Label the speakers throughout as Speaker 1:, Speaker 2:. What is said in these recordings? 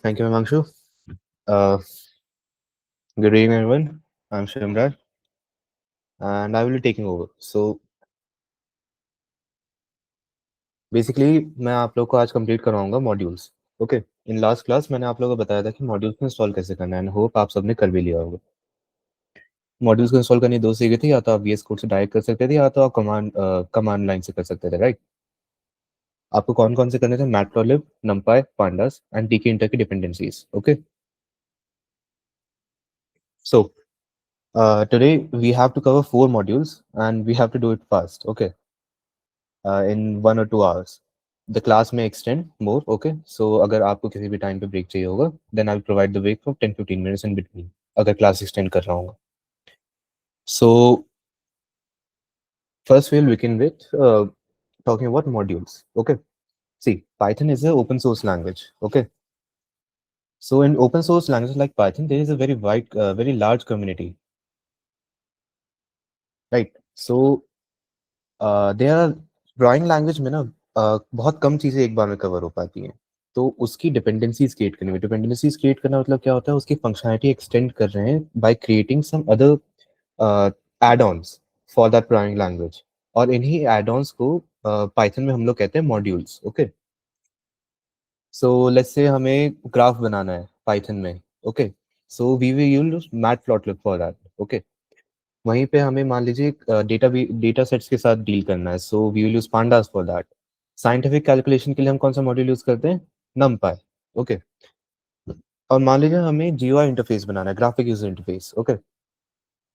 Speaker 1: Thank you, Himanshu. Uh, Good evening, everyone. I'm Shimran, and I will be taking over. So, basically, मैं आप लोग को आज complete करवाऊंगा modules. Okay. In last class मैंने आप लोगों को बताया था कि मॉड्यूल्स को इंस्टॉल कैसे करना है, एंड होप आप सबने कर भी लिया होगा. मॉड्यूल्स को इंस्टॉल करनी दो तरीके थे, या तो आप VS कोड से डायरेक्ट कर सकते थे, या तो आप कमांड लाइन से कर सकते थे, राइट. आपको कौन कौन से करने थे? Matplotlib, numpy, pandas and tkinter की dependencies. Okay. So today we have to cover 4 modules and we have to do it fast. Okay. In 1 or 2 hours. The class may extend more. Okay. So अगर आपको किसी भी time पे break चाहिए होगा, then I'll provide the break for 10-15 minutes in between. अगर class extend कर रहा हूँ. So first we'll begin with talking about modules. Okay. See, Python is an open source language. Okay. So in open source languages like Python, there is a very wide, very large community. Right. So there are drawing language में ना बहुत कम चीज़ें एक बार में cover हो पाती हैं. तो उसकी डिपेंडेंसीज क्रिएट करनी है. डिपेंडेंसीज क्रिएट करना मतलब क्या होता है? उसकी फंक्शनैलिटी एक्सटेंड कर रहे हैं by creating some other add-ons for that programming language. और इन्हीं एड-ऑन्स को पाइथन में हम लोग कहते हैं मॉड्यूल्स. ओके. सो लेट्स से हमें ग्राफ बनाना है पाइथन में. Okay. So we will use matplotlib for that. Okay. वहीं पे हमें मान लीजिए डेटा सेट्स के साथ डील करना है. So we will use pandas for that. Scientific calculation के लिए हम कौन सा मॉड्यूल यूज करते हैं? numpy. ओके. और मान लीजिए हमें GUI इंटरफेस बनाना है, ग्राफिक यूजर इंटरफेस. ओके.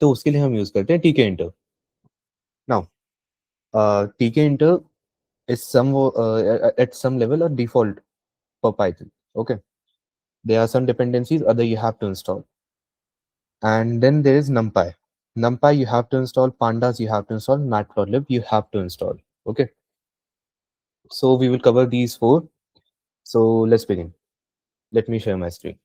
Speaker 1: तो उसके लिए हम यूज करते हैं TK inter. Now TK inter is some at some level a default for Python. Okay. There are some dependencies other you have to install. And then there is NumPy. NumPy you have to install, Pandas you have to install, Matplotlib you have to install. Okay. So we will cover these 4. So let's begin. Let me share my screen.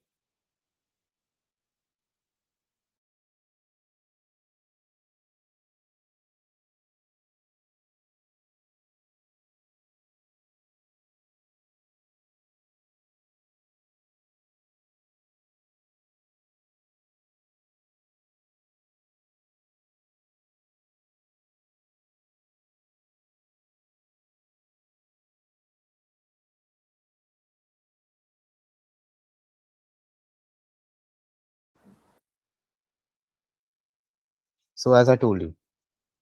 Speaker 1: So as I told you,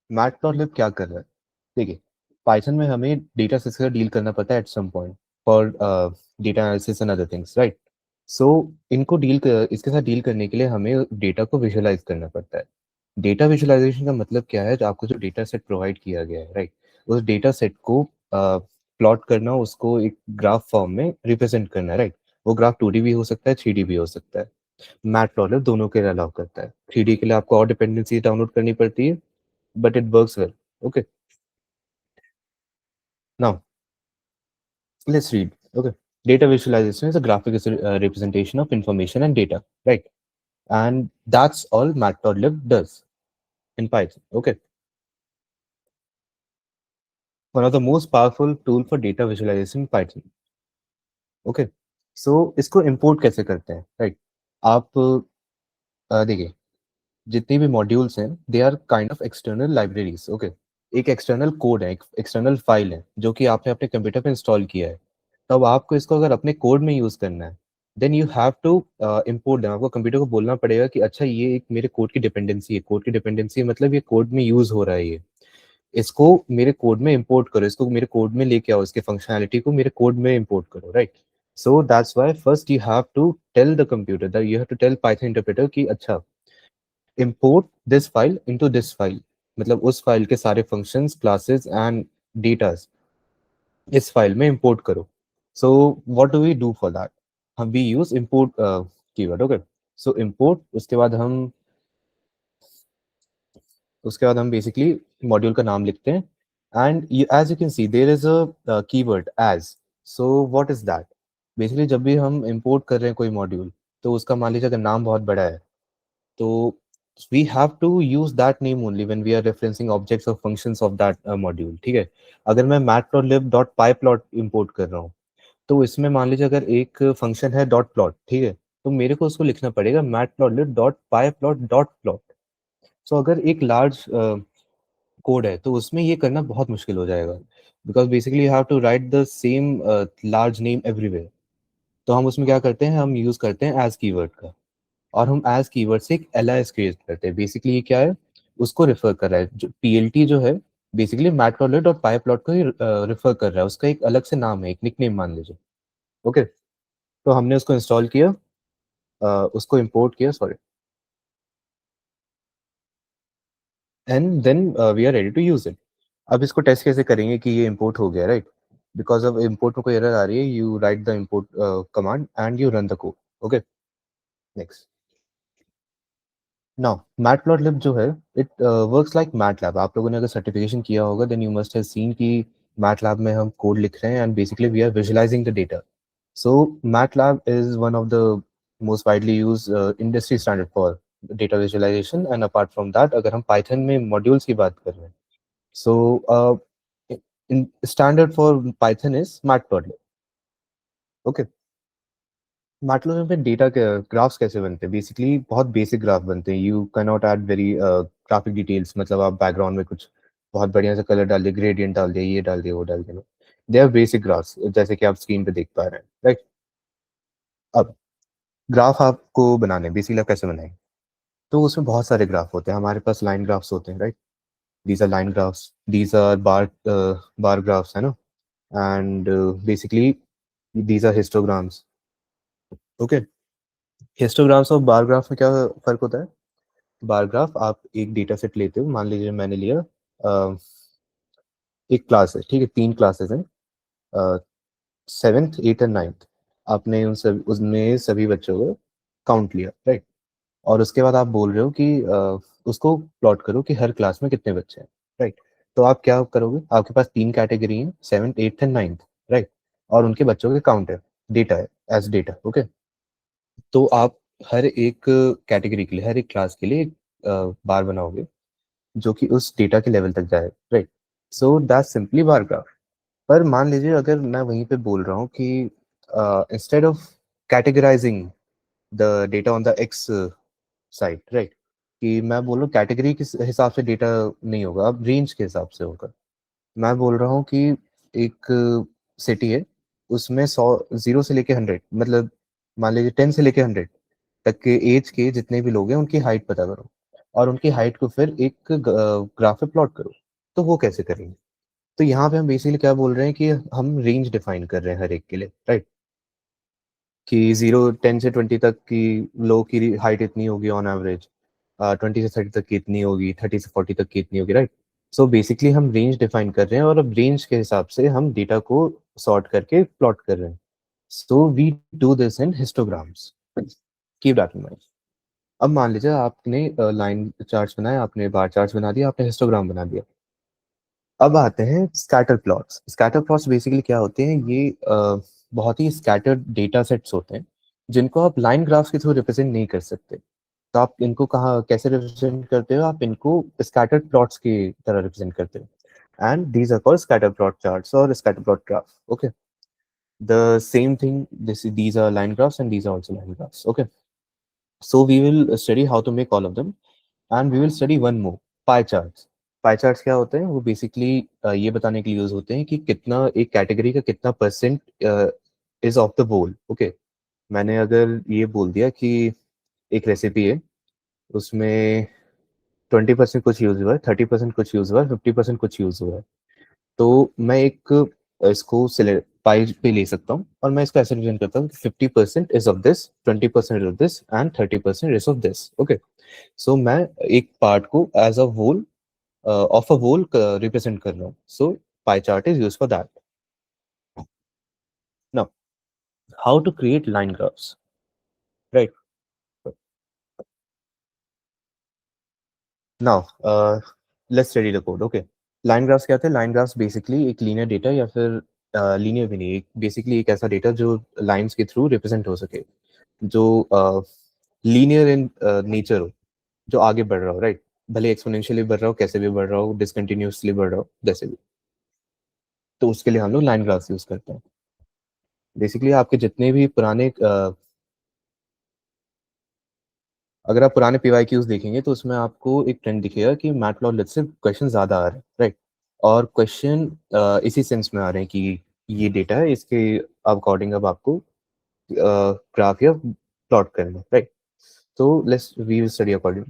Speaker 1: matplotlib क्या कर रहा है? देखिए, Python में हमें data से deal करना पड़ता है at some point for data analysis and other things, right. So इसके साथ डील करने के लिए हमें डेटा को विजुअलाइज करना पड़ता है. डेटा विजुअलाइजेशन का मतलब क्या है? आपको जो डेटा सेट प्रोवाइड किया गया है, राइट, उस डेटा सेट को प्लॉट करना, उसको एक ग्राफ फॉर्म में रिप्रेजेंट करना है, राइट. वो ग्राफ 2D भी हो सकता है, 3D भी हो सकता है. मैटप्लॉटलिब दोनों के लिए अलाउ करता है. 3D के लिए आपको और डिपेंडेंसी डाउनलोड करनी पड़ती है, but it works well. Okay. Now, let's read. Okay. Data visualization is a graphic representation of information and data, right? And that's all Matplotlib does in Python. Okay. One of the most powerful tool for data visualization in Python. Okay. So इसको import कैसे करते हैं, right? आप देखिए, जितनी भी modules हैं, they are kind of external libraries. Okay. एक एक्सटर्नल कोड है, एक एक्सटर्नल फाइल है जो कि आपने अपने कंप्यूटर पे इंस्टॉल किया है. तब आपको इसको अगर अपने कोड में यूज करना है, then you have to import them. आपको कंप्यूटर को बोलना पड़ेगा कि अच्छा, ये एक मेरे कोड की डिपेंडेंसी है. कोड की डिपेंडेंसी मतलब ये कोड में यूज हो रहा है, ये इसको मेरे कोड में इंपोर्ट करो, इसको मेरे कोड में लेके आओ, इसके फंक्शनैलिटी को मेरे कोड में इंपोर्ट करो, right. So that's why first you have to tell the computer that you have to tell Python interpreter कि अच्छा, import this file into this file. मतलब उस फाइल के सारे फंक्शंस, क्लासेस एंड डेटास इस file में import करो. So what do we do for that? हम we use import keyword. Okay. So import, उसके बाद हम बेसिकली मॉड्यूल का नाम लिखते हैं. And as you can see there is a keyword as. So what is that? Basically जब भी हम इंपोर्ट कर रहे हैं कोई मॉड्यूल, तो उसका मान लीजिए अगर नाम बहुत बड़ा है, तो we have to use that name only when we are referencing objects or functions of that module. ठीक है. अगर मैं matplotlib.pyplot import कर रहा हूँ, तो इसमें मान लीजिए अगर एक फंक्शन है डॉट प्लॉट, ठीक है, तो मेरे को उसको लिखना पड़ेगा मैटप्लॉटलिब डॉट पाई प्लॉट डॉट प्लॉट। सो अगर एक लार्ज कोड है तो उसमें ये करना बहुत मुश्किल हो जाएगा, because basically you have to write the same large name everywhere. तो हम उसमें क्या करते हैं, हम यूज करते हैं एज कीवर्ड का, और हम एज कीवर्ड से एक एलाइस क्रिएट करते हैं। बेसिकली ये क्या है, उसको रेफर कर रहा है, जो पीएलटी जो है बेसिकली मैटप्लॉटलिब और पाईप्लॉट को ही रेफर कर रहा है, उसका एक अलग से नाम है, एक निकनेम मान लीजिए। ओके, तो हमने उसको इंस्टॉल किया, उसको इंपोर्ट किया, sorry, and then we are ready to use it. अब इसको टेस्ट कैसे करेंगे कि ये इंपोर्ट हो गया, राइट? बिकॉज अब इंपोर्ट में कोई एरर आ रही है, you right the import command and you run the code. Okay, next. Now matplotlib जो है, इट वर्क्स लाइक मैटलैब। आप लोगों ने अगर सर्टिफिकेशन किया होगा then you must have seen कि मैटलैब में हम कोड लिख रहे हैं and basically we are visualising the data. So MATLAB is one of the most widely use industry standard for data visualisation. And apart from that, अगर हम Python में modules की बात कर रहे हैं, so in standard for Python is matplotlib. Okay, matplotlib में data के ग्राफ्स कैसे बनते हैं? बेसिकली बहुत बेसिक ग्राफ बनते हैं, you can not add very graphic details. मतलब आप बैकग्राउंड में कुछ बहुत बढ़िया सा कलर डाल दिए, ग्रेडियंट डाल दिया, ये डाल दिया, वो डाल दिया। दे आर बेसिक ग्राफ्स जैसे कि आप स्क्रीन पे देख पा रहे हैं, राइट? अब ग्राफ आपको बनाने बेसिकली आप कैसे बनाएंगे? तो उसमें बहुत सारे ग्राफ होते हैं, हमारे पास लाइन ग्राफ्स होते हैं, right? These are line graphs, these are bar graphs, है ना? And basically these are histograms. Okay, histograms और बार ग्राफ में क्या फर्क होता है? बार ग्राफ, आप एक डेटा सेट लेते हो, मान लीजिए मैंने लिया एक क्लास है, ठीक है, 3 क्लासेस हैं, 7th 8th एंड 9th। आपने उन सब उसमें सभी बच्चों को काउंट लिया, राइट? और उसके बाद आप बोल रहे हो कि उसको प्लॉट करो कि हर क्लास में कितने बच्चे हैं, राइट? तो आप क्या करोगे, आपके पास 3 कैटेगरी हैं, 7th 8th and 9th, right? और उनके बच्चों के काउंट है, डेटा है, एज डेटा। ओके, तो आप हर एक कैटेगरी के लिए, हर एक क्लास के लिए एक बार बनाओगे जो कि उस डेटा के लेवल तक जाए, right? So that's simply bar graph. पर मान लीजिए अगर मैं वहीं पे बोल रहा हूँ कि instead of categorising the data on the x side, right, कि मैं बोल रहा हूँ कैटेगरी के हिसाब से डेटा नहीं होगा, अब रेंज के हिसाब से होगा। मैं बोल रहा हूँ कि एक सिटी है, उसमें 100 से लेके 100, मतलब मान लीजिए 10 से लेके 100 तक के एज के जितने भी लोग हैं उनकी हाइट पता करो, और उनकी हाइट को फिर एक ग्राफ पे प्लॉट करो। तो वो कैसे करेंगे? तो यहाँ पे हम बेसिकली क्या बोल रहे हैं कि हम रेंज डिफाइन कर रहे हैं हर एक के लिए, राइट? कि 0 10 से 20 तक की लोग की हाइट इतनी होगी ऑन एवरेज, 20 से 30 तक की इतनी होगी, 30 से 40 तक की इतनी होगी, राइट? सो बेसिकली हम रेंज डिफाइन कर रहे हैं, और अब रेंज के हिसाब से हम डेटा को सॉर्ट करके प्लॉट कर रहे हैं। So we do this in histograms, keep that in mind. अब मान लीजिए आपने लाइन चार्ट्स बनाए, आपने बार चार्ट्स बना दिया, आपने हिस्टोग्राम बना दिया। अब आते हैं scatter plots. Scatter plots basically क्या होते हैं, ये बहुत ही स्कैटर्ड डेटा सेट्स होते हैं जिनको आप लाइन ग्राफ्स के थ्रू रिप्रेजेंट नहीं कर सकते। तो आप इनको कहाँ कैसे रिप्रेजेंट करते हो? आप इनको स्कैटर्ड प्लॉट्स की तरह रिप्रेजेंट करते हो, and these are called scatter plot charts और scatter plot graph. Okay, the same thing, this these are line graphs and these are also line graphs. Okay, so we will study how to make all of them, and we will study one more, pie charts. Pie charts क्या होते हैं? वो basically ये बताने के लिए use होते हैं कि कितना एक कैटेगरी का कितना percent is of the whole. Okay, मैंने अगर ये बोल दिया कि एक रेसिपी है, उसमें 20% कुछ यूज हुआ है, 30% कुछ यूज हुआ है, 50% कुछ यूज हुआ है। तो मैं एक इसको सिलेक्ट पाई पे ले सकता हूँ, और मैं इसको ऐसे रिप्रेजेंट करता हूँ कि 50% is of this, 20% of this and 30% is of this. Okay, so मैं एक पार्ट को as a whole of a whole represent कर रहा हूँ, so pie chart is use for that. Now how to create line graphs, right? Now let's study the code. Okay, line graphs क्या होते हैं? Line graphs basically एक linear data, या फिर linear भी नहीं, एक बेसिकली एक ऐसा डेटा जो लाइंस के थ्रू रिप्रेजेंट हो सके, जो लीनियर इन नेचर हो, जो आगे बढ़ रहा हो, राइट? भले एक्सपोनेंशियली बढ़ रहा हो, कैसे भी बढ़ रहा हो, डिसकंटिन्यूसली बढ़ रहा हो, जैसे भी। तो उसके लिए हम लोग लाइन ग्राफ्स यूज करते हैं। बेसिकली आपके जितने भी पुराने अगर आप पुराने पीवाईक्यूज देखेंगे तो उसमें आपको एक ट्रेंड दिखेगा कि मैटप्लॉटलिब से क्वेश्चन ज्यादा आ रहे हैं, राइट। और क्वेश्चन इसी सेंस में आ रहे हैं कि ये डेटा है, इसके अकॉर्डिंग अब आपको ग्राफ या प्लॉट करना है, राइट। तो let's we will study according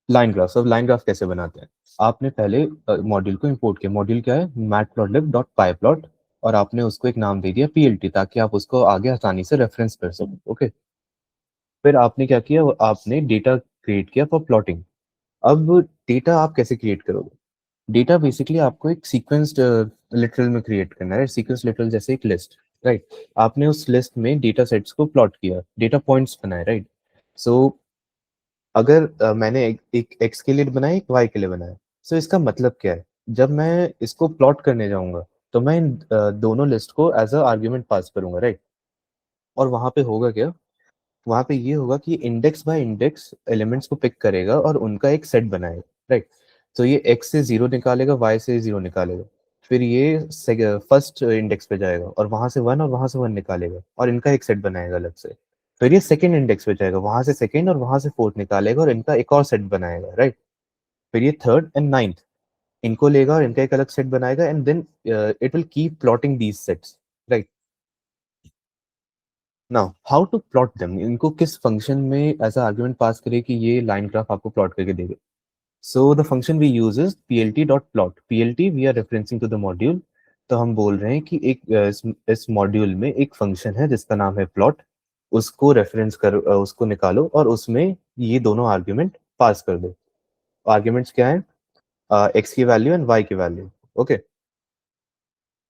Speaker 1: line graph. अब लाइन ग्राफ कैसे बनाते हैं? आपने पहले मॉड्यूल को इंपोर्ट किया। मॉड्यूल क्या है? Matplotlib dot pyplot. और आपने उसको एक नाम दे दिया पीएलटी, ताकि आप उसको आगे आसानी से रेफरेंस कर सको, ओके। फिर आपने क्या किया? आपने डेटा क्रिएट किया फॉर प्लॉटिंग। अब डेटा आप कैसे क्रिएट करोगे? डेटा बेसिकली आपको एक सीक्वेंस्ड लिटरल में क्रिएट करना है। सीक्वेंस लिटरल जैसे एक लिस्ट, राइट। आपने उस लिस्ट में डेटा सेट्स को प्लॉट किया, डेटा पॉइंट्स बनाए, राइट। सो अगर मैंने एक एक्स के लिए बनाया, एक वाई के लिए बनाया, सो इसका मतलब क्या है? जब मैं इसको प्लॉट करने जाऊंगा तो मैं इन दोनों लिस्ट को एज अ आर्ग्यूमेंट पास करूंगा, राइट। और वहां पे होगा क्या? वहां पे ये होगा कि इंडेक्स बाय इंडेक्स एलिमेंट्स को पिक करेगा और उनका एक सेट बनाएगा, राइट। तो ये एक्स से जीरो निकालेगा, वाई से जीरो निकालेगा। फिर ये फर्स्ट इंडेक्स पे जाएगा और वहां से वन और वहां से वन निकालेगा और इनका एक सेट बनाएगा अलग से। फिर ये सेकंड इंडेक्स पे जाएगा, वहां से सेकंड और वहां से फोर्थ निकालेगा और इनका एक और सेट बनाएगा, राइट। फिर ये थर्ड एंड नाइन्थ इनको लेगा और इनका एक अलग सेट बनाएगा, and then it will keep plotting these sets, right. Now how to plot them? इनको किस फंक्शन में एज आर्गुमेंट पास करे कि ये लाइन ग्राफ आपको प्लॉट करके देगा? So the function we use is plt dot plot. plt we are referencing to the module. तो हम बोल रहे हैं कि एक इस मॉड्यूल में एक फंक्शन है जिसका नाम है प्लॉट। उसको रेफरेंस कर उसको निकालो और उसमें ये दोनों आर्ग्यूमेंट पास कर दो। आर्ग्यूमेंट्स क्या है? एक्स की वैल्यू एंड वाई की वैल्यू, ओके।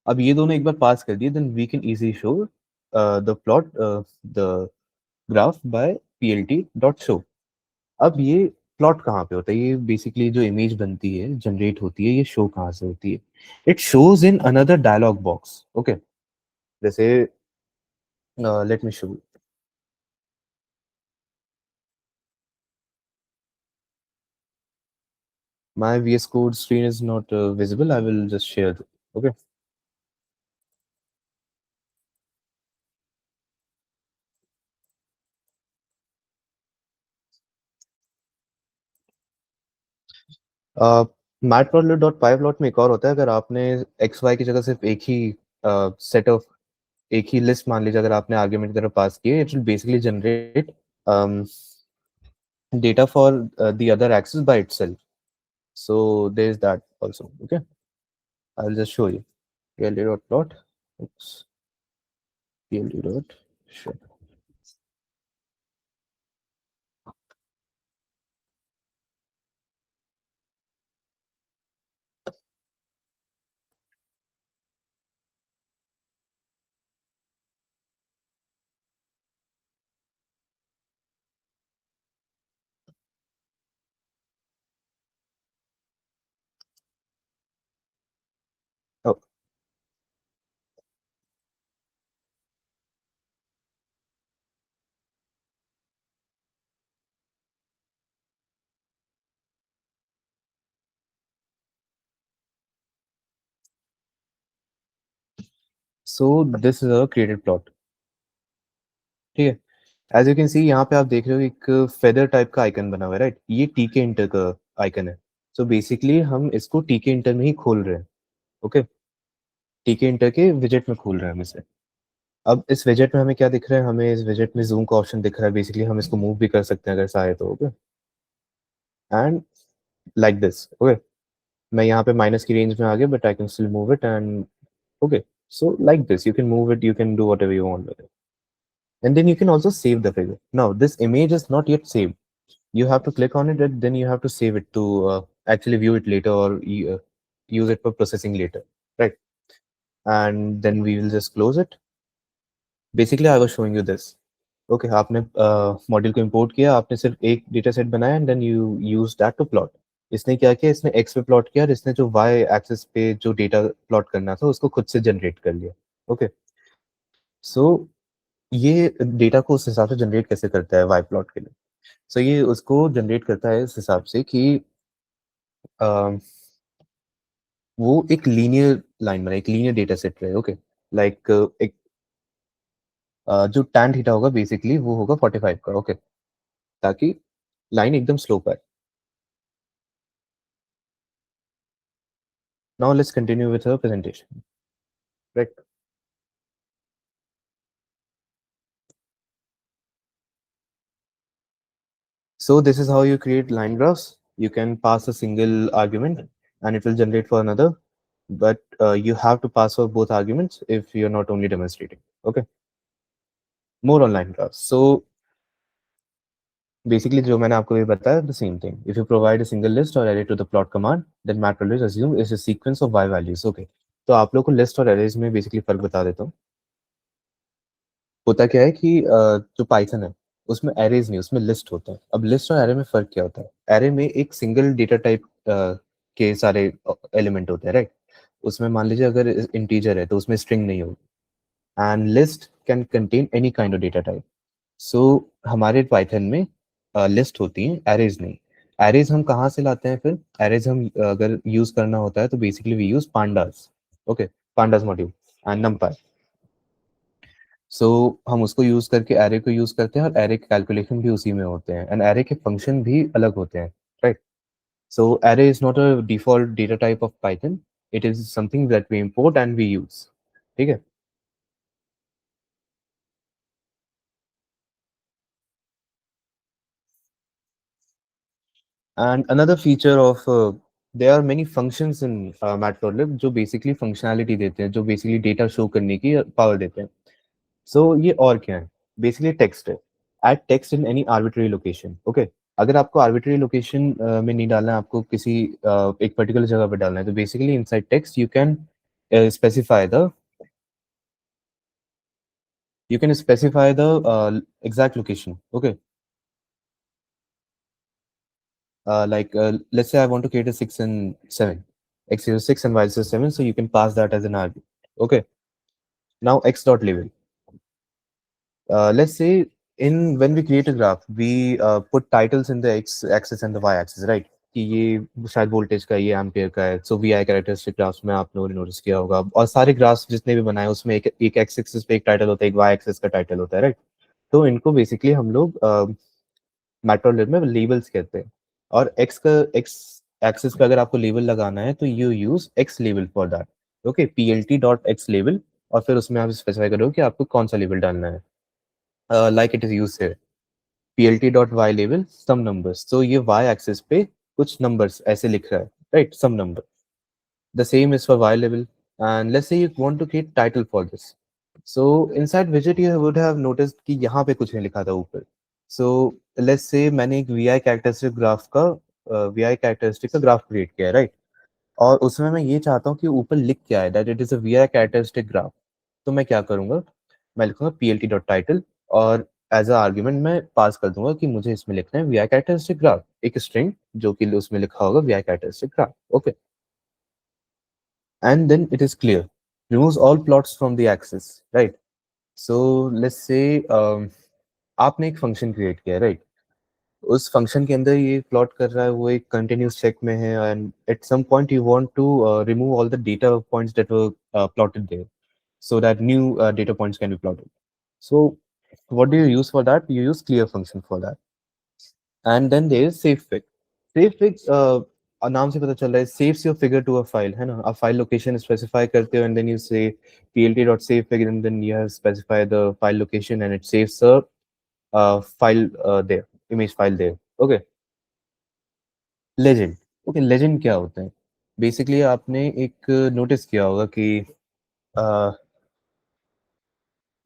Speaker 1: अब ये दोनों एक बार पास कर दिए, then we can easily show the plot the graph by plt dot show. अब ये प्लॉट कहाँ पे होता है? ये बेसिकली जो इमेज बनती है, जनरेट होती है, ये शो कहाँ से होती है? It shows in another dialog box, okay. जैसे let me show. My VS Code screen is not visible. I will just share it, okay. Matplotlib dot pyplot में एक और होता है। अगर आपने एक्स वाई की जगह सिर्फ एक ही सेट ऑफ एक ही लिस्ट मान लीजिए, अगर आपने आर्ग्यूमेंट की तरफ पास किए, it will basically generate data for the other axis by itself. So there is that also. Okay, I'll just show you. PLD dot plot. Oops. PLD dot show. Oh, so this is a created plot. ठीक है। As you can see यहाँ पे आप देख रहे हो एक feather type का आइकन बना हुआ है, राइट। ये टीके इंटर का आइकन है। सो बेसिकली हम इसको टीके इंटर में ही खोल रहे हैं, ओके। टीके इंटर के विजेट में खोल रहे हैं हम इसे। अब इस विजेट में हमें क्या दिख रहा है? हमें इस विजेट में जूम का ऑप्शन दिख रहा है। बेसिकली हम इसको मूव भी कर सकते हैं अगर चाहे तो, okay. And like this, okay. मैं यहाँ पे माइनस की रेंज में आ गया, but I can still move it and okay. So like this you can move it, you can do whatever you want with it. And then you can also save the figure. Now this image is not yet saved. You have to click on it and then you have to save it to actually view it later, or use it for processing later, right? And then we will just close it. Basically I was showing you this. Okay, आपने module को import किया, आपने सिर्फ एक data set बनाया and then you use that to plot. इसने क्या किया? इसने एक्स पे प्लॉट किया और इसने जो वाई एक्सिस पे जो डेटा प्लॉट करना था उसको खुद से जनरेट कर लिया, ओके। सो ये डेटा को उस हिसाब से जनरेट कैसे करता है वाई प्लॉट के लिए? सो ये उसको जनरेट करता है इस हिसाब से कि अ, वो एक लीनियर लाइन बनाए, एक लीनियर डेटा सेट रहे, ओके। लाइक एक जो tan थीटा होगा बेसिकली वो होगा 45 का, ओके, ताकि लाइन एकदम स्लोप आए. Now let's continue with our presentation, right. So this is how you create line graphs. You can pass a single argument and it will generate for another, but you have to pass for both arguments if you're not only demonstrating. Okay, more on line graphs. So basically जो मैंने आपको ये बताया the same thing. If you provide a single list or array to the plot command, then matplotlib assume is a sequence of y values. Okay, तो आप लोग को list और arrays में basically फर्क बता देता हूँ. होता क्या है कि जो पाइथन है उसमें एरेज नहीं, उसमें लिस्ट होता है. अब लिस्ट और एरे में फर्क क्या होता है? एरे में एक सिंगल डेटा टाइप के सारे एलिमेंट होते हैं, राइट. उसमें मान लीजिए अगर इंटीजर है तो उसमें स्ट्रिंग नहीं होगी. And list can contain any kind of data type. So हमारे पाइथन में लिस्ट होती है, एरेज नहीं. एरेज हम कहाँ से लाते हैं फिर? एरेज हम अगर यूज करना होता है तो basically we use pandas. Okay, pandas module and NumPy. So हम उसको यूज करके एरे को यूज करते हैं और एरे के कैलकुलेशन भी उसी में होते हैं एंड एरे के फंक्शन भी अलग होते हैं, right. So array is not a default data type of Python, it is something that we import and we use. ठीक है. And another feature of there are many functions in matplotlib जो basically functionality देते हैं, जो basically data show करने की power देते हैं. सो ये और क्या है? बेसिकली टेक्स्ट है. Add text in any arbitrary location. Okay, अगर आपको आर्बिट्ररी लोकेशन में नहीं डालना है, आपको किसी एक पर्टिकुलर जगह पे डालना है, तो basically inside text specify the you can specify the exact location. Okay, like let's say I want to create a 6 and 7, x is 6 and y is 7, so you can pass that as an argument. Okay, now x dot label. Let's say in when we create a graph, we put titles in the x axis and the y axis, right? कि ये शायद voltage का, ये ampere का है. So V I characteristic graphs में आप लोगों ने नोटिस किया होगा, और सारे ग्राफ्स जितने भी बनाए उसमें एक एक्स एक्सिस पे एक टाइटल होता है, एक वाई एक्सिस का टाइटल होता है, राइट. तो इनको बेसिकली हम लोग मैटप्लॉटलिब में लेबल्स कहते हैं. और एक्स एक्सिस पे अगर आपको लेबल लगाना है तो you use x label for that. Okay, plt dot x label, और फिर उसमें आप स्पेसिफाई करो कि आपको कौन सा लेबल डालना है. लाइक इट इज यूज है plt dot y label some numbers. तो ये वाई एक्सिस पे कुछ नंबर्स ऐसे लिख रहा है, right, some number. The same is for Y label. And let's say you want to create title for this. So inside विजेट यू वुड हैव नोटिस्ड कि यहाँ पे कुछ नहीं लिखा था ऊपर. सो लेट्स से मैंने एक वी आई कैरेक्टरिस्टिक ग्राफ का ग्राफ क्रिएट किया है, राइट. और उसमें मैं ये चाहता हूँ कि ऊपर लिख क्या है, that it is a V I characteristic graph. तो मैं क्या करूँगा? मैं लिखूंगा plt डॉट टाइटल, और एज अ आर्ग्यूमेंट मैं पास कर दूंगा कि मुझे इसमें लिखना है वी आई कैरेक्टरिस्टिक ग्राफ, एक स्ट्रिंग जो कि उसमें लिखा होगा V I characteristic graph. Okay, and then it is clear, removes all plots from the axis, right. So let's say आपने एक फंक्शन क्रिएट किया है, राइट. उस फंक्शन के अंदर ये प्लॉट कर रहा है, वो एक कंटिन्यूस चेक में है, and at some point you want to remove all the data points that were plotted there, so that new data points can be plotted. So what do you use for that? You use clear function for that. And then there is savefig. Savefig नाम से पता चल रहा है saves your figure to a file, है ना. आप file location specify करते हो, and then you say plt.savefig, and then you have specify the file location and it saves the file there, image file there. Okay. Legend. Okay, legend क्या होता है? Basically आपने एक नोटिस किया होगा कि uh,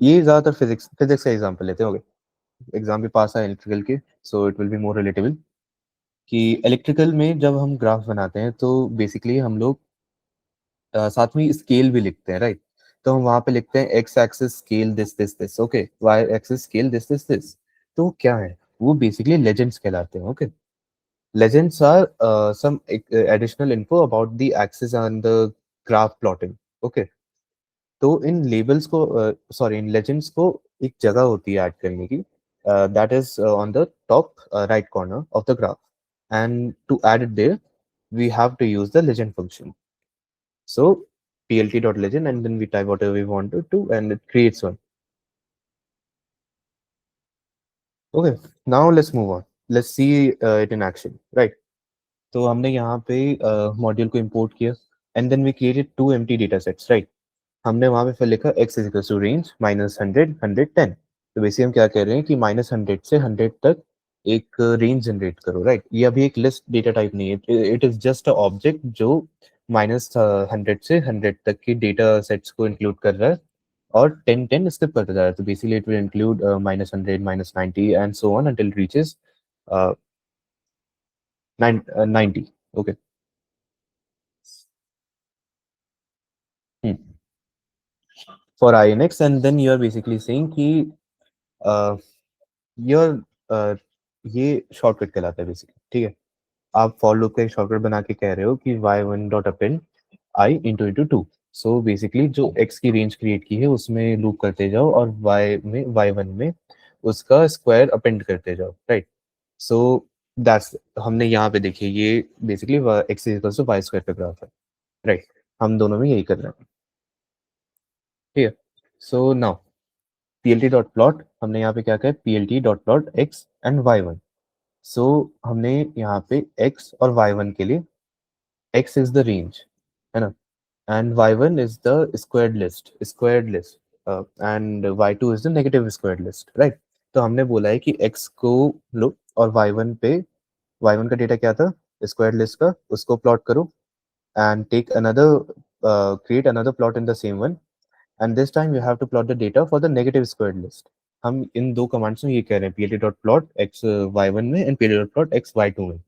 Speaker 1: ये ज्यादातर फिजिक्स फिजिक्स का एग्जांपल लेते हैं. एग्जाम भी पास है इलेक्ट्रिकल के, so it will be more relatable. कि इलेक्ट्रिकल में जब हम ग्राफ बनाते हैं तो बेसिकली हम लोग साथ में स्केल भी लिखते हैं, राइट. तो हम वहाँ पे लिखते हैं x axis scale this this this, okay, y axis scale this this this. तो क्या है? वो बेसिकली लेजेंड्स कहलाते हैं. Okay, legends are some additional info about the axis and the graph plotting. Okay, तो इन लेबल्स को, सॉरी, इन लेजेंड्स को एक जगह होती है ऐड करने की, that is on the top right corner of the graph, and to add it there we have to use the legend function. So plt.legend, and then we type whatever we want to, and it creates one. Okay, now let's move on. Let's see it in action, right? तो हमने यहाँ पे module को import किया, and then we created two empty data sets, right? हमने वहाँ पे फिर लिखा x is equal to range -100 110। तो बेसिकली हम क्या कह रहे हैं कि -100 से 100 तक एक रेंज जनरेट करो, राइट? ये अभी एक लिस्ट डेटा टाइप नहीं है, it is just a object जो -100 से 100 तक की डेटा सेट्स को इंक्लूड कर रहा है, और 10 10 स्किप करता जा रहा है। तो basically it will include -100 -90 and so on until reaches 90। Okay. For I and X, and then you are basically saying कि uh, your ये शॉर्टकट कहलाता है बेसिकली, ठीक है? आप फॉर लूप का एक शॉर्टकट बना के कह रहे हो कि y1 dot append i into two. So basically जो x की रेंज क्रिएट की है उसमें लूप करते जाओ, और y1 में उसका स्क्वायर अपेंड करते जाओ, राइट? सो दैट्स, हमने यहाँ पे देखिए ये basically x is equal to y square का ग्राफ है, राइट? हम दोनों में यही कर रहे हैं, ठीक है? So now plt dot plot, हमने यहाँ पे क्या कहा, plt dot plot x and y1। So हमने यहाँ पे x और y1 के लिए, x इज द रेंज, है ना, and y1 is the squared list, and y2 is the negative squared list, right? तो हमने बोला है कि x को लो और y1 पे, y1 का डेटा क्या था, स्क्वायर्ड लिस्ट का, उसको प्लॉट करो, and take another, create another plot in the same one, and this time you have to plot the data for the negative squared list। हम इन दो कमांड्स में ये कह रहे हैं, plt dot plot x y1 में and plt dot plot x y2 में।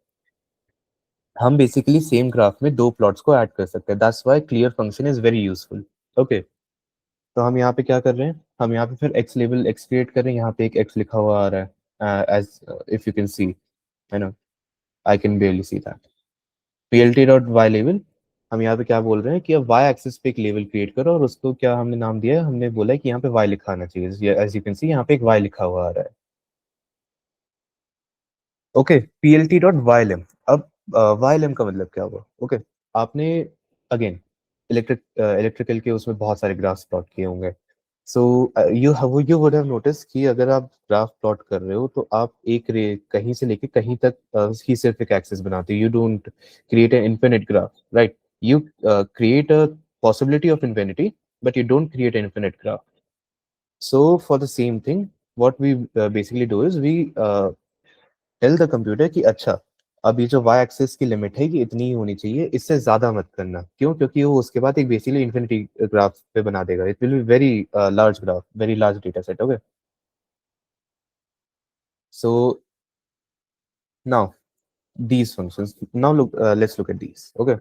Speaker 1: हम बेसिकली सेम ग्राफ में दो प्लॉट्स को ऐड कर सकते हैं, that's why clear function is very useful. Okay, तो हम यहाँ पे क्या कर रहे हैं, हम यहाँ पे फिर x लेवल x क्रिएट कर रहे हैं, यहाँ पे एक x लिखा हुआ आ रहा है, as if you can see, है ना, I can barely see that. plt dot y level, हम यहाँ पे क्या बोल रहे हैं कि अब y एक्सिस पे एक लेवल क्रिएट करो, और उसको क्या हमने नाम दिया है, हमने बोला है कि यहाँ पे y लिखा आना चाहिए, एज यू कैन सी यहाँ पे एक y लिखा हुआ आ रहा है। Okay, plt dot ylm। अब ylm का मतलब क्या हुआ? ओके, आपने अगेन इलेक्ट्रिकल के उसमें बहुत सारे ग्राफ्स प्लॉट किए होंगे। So you would have notice कि अगर आप ग्राफ प्लॉट कर रहे हो तो आप एक रे कहीं से लेके कहीं तक ही सिर्फ एक एक्सिस बनाते हो, you don't create an infinite graph, right? You create a possibility of infinity, but you don't create an infinite graph. So for the same thing, what we basically do is we tell the computer कि अच्छा, अब ये जो y axis की limit है ये इतनी ही होनी चाहिए, इससे ज्यादा मत करना। क्यों? क्योंकि वो उसके बाद एक बेसिकली इन्फिनिटी ग्राफ पे बना देगा, it will be very large graph, very large data set. Okay, so now these functions, now look, let's look at these. Okay,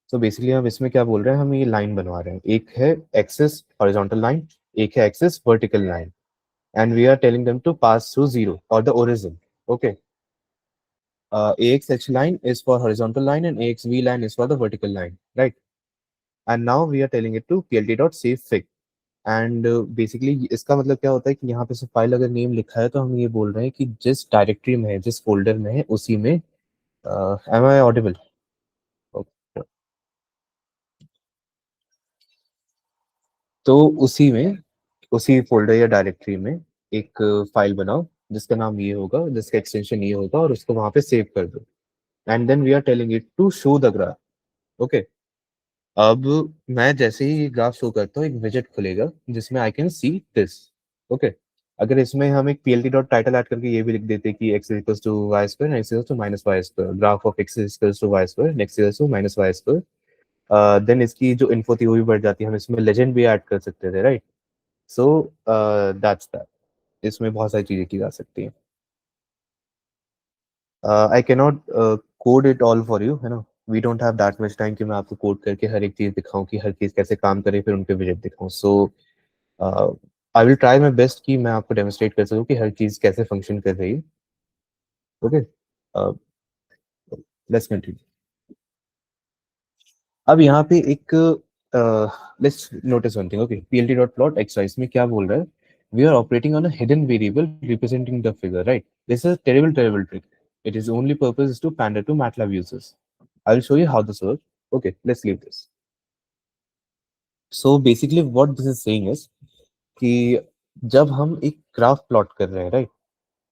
Speaker 1: so basically हम इसमें क्या बोल रहे हैं, हम ये लाइन बनवा रहे हैं, एक है एक्सिस हॉरिजॉन्टल लाइन, एक है axis vertical line, and we are telling them to pass through zero और the origin. Okay, AXH line is for horizontal line and AXV line is for the vertical line, right? And now we are telling it to plt.savefig, and basically इसका मतलब क्या होता है कि यहाँ पे से फाइल अगर नेम लिखा है तो हम ये बोल रहे हैं कि जिस डायरेक्टरी में है, जिस फोल्डर में है, उसी में, एम आई ऑडिबल? तो उसी में, उसी फोल्डर या डायरेक्टरी में एक फाइल बनाओ जिसका नाम ये होगा, जिसका एक्सटेंशन ये होगा, और उसको वहां पे सेव कर दो, and then we are telling it to show the graph. Okay, अब मैं जैसे ही ग्राफ शो करता हूँ एक विजेट खुलेगा जिसमें I can see this. Okay, अगर इसमें हम एक plt डॉट टाइटल ऐड करके ये भी लिख देते कि x equals to y square, x equals to minus y square, graph of x equals to y square, x equals to minus y square, then इसकी जो इन्फो थी वो भी बढ़ जाती है, हम इसमें लेजेंड भी ऐड कर सकते थे, राइट? सो दैट्स दैट, इसमें बहुत सारी चीजें की जा सकती हैं। I can not code it all for you, है ना, we don't have that much time कि मैं आपको कोड करके हर एक चीज दिखाऊं कि हर चीज कैसे काम करे फिर उनके विजेट दिखाऊं। So I will try my best कि मैं आपको डेमोस्ट्रेट कर सकूं कि हर चीज कैसे फंक्शन कर रही है। Okay, let's continue. अब यहाँ पे एक, let's notice one thing. Okay, plt dot plot x y, इसमें क्या बोल रहा है, we are operating on a hidden variable representing the figure, right? This is terrible trick, it is only purpose is to pander to MATLAB users. I will show you how this works. Okay, let's leave this. So basically what this is saying is कि जब हम एक graph plot कर रहे हैं, right,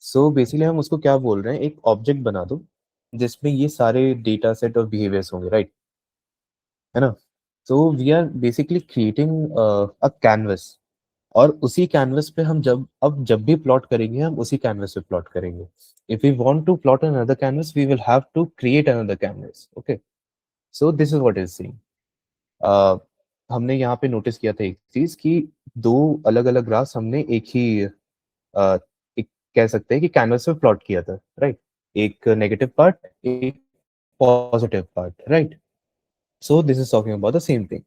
Speaker 1: so basically हम उसको क्या बोल रहे हैं, एक ऑब्जेक्ट बना दो जिसमें ये सारे डेटा सेट और बिहेवियर्स होंगे, राइट, है ना। तो we are basically creating a canvas, और उसी कैनवस पे हम जब भी प्लॉट करेंगे हम उसी कैनवस पे प्लॉट करेंगे। If we want to plot another canvas we will have to create another canvas. Okay, so this is what is seeing. हमने यहाँ पे नोटिस किया था एक चीज कि दो अलग अलग ग्राफ्स हमने uh, एक कह सकते हैं कि कैनवस पे प्लॉट किया था, राइट। एक नेगेटिव पार्ट, एक positive part, right. So this is talking about the same thing.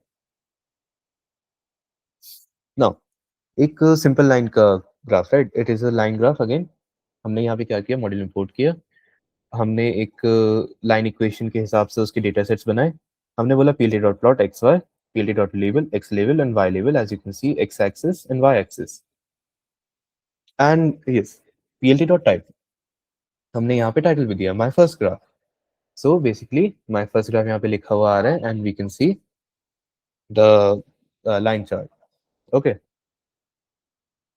Speaker 1: Now एक सिंपल लाइन का graph, right, it is a line graph again. हमने यहाँ पे क्या किया, मॉड्यूल इंपोर्ट किया, हमने एक लाइन इक्वेशन के हिसाब से उसके डेटा सेट्स बनाए। हमने बोला plt dot plot x y, plt dot label x level and y level, as you can see x axis and y axis, and yes plt dot type, हमने यहाँ पे टाइटल भी दिया my first graph. So basically my first graph यहाँ पे लिखा हुआ आ रहा है and we can see the line chart. Okay,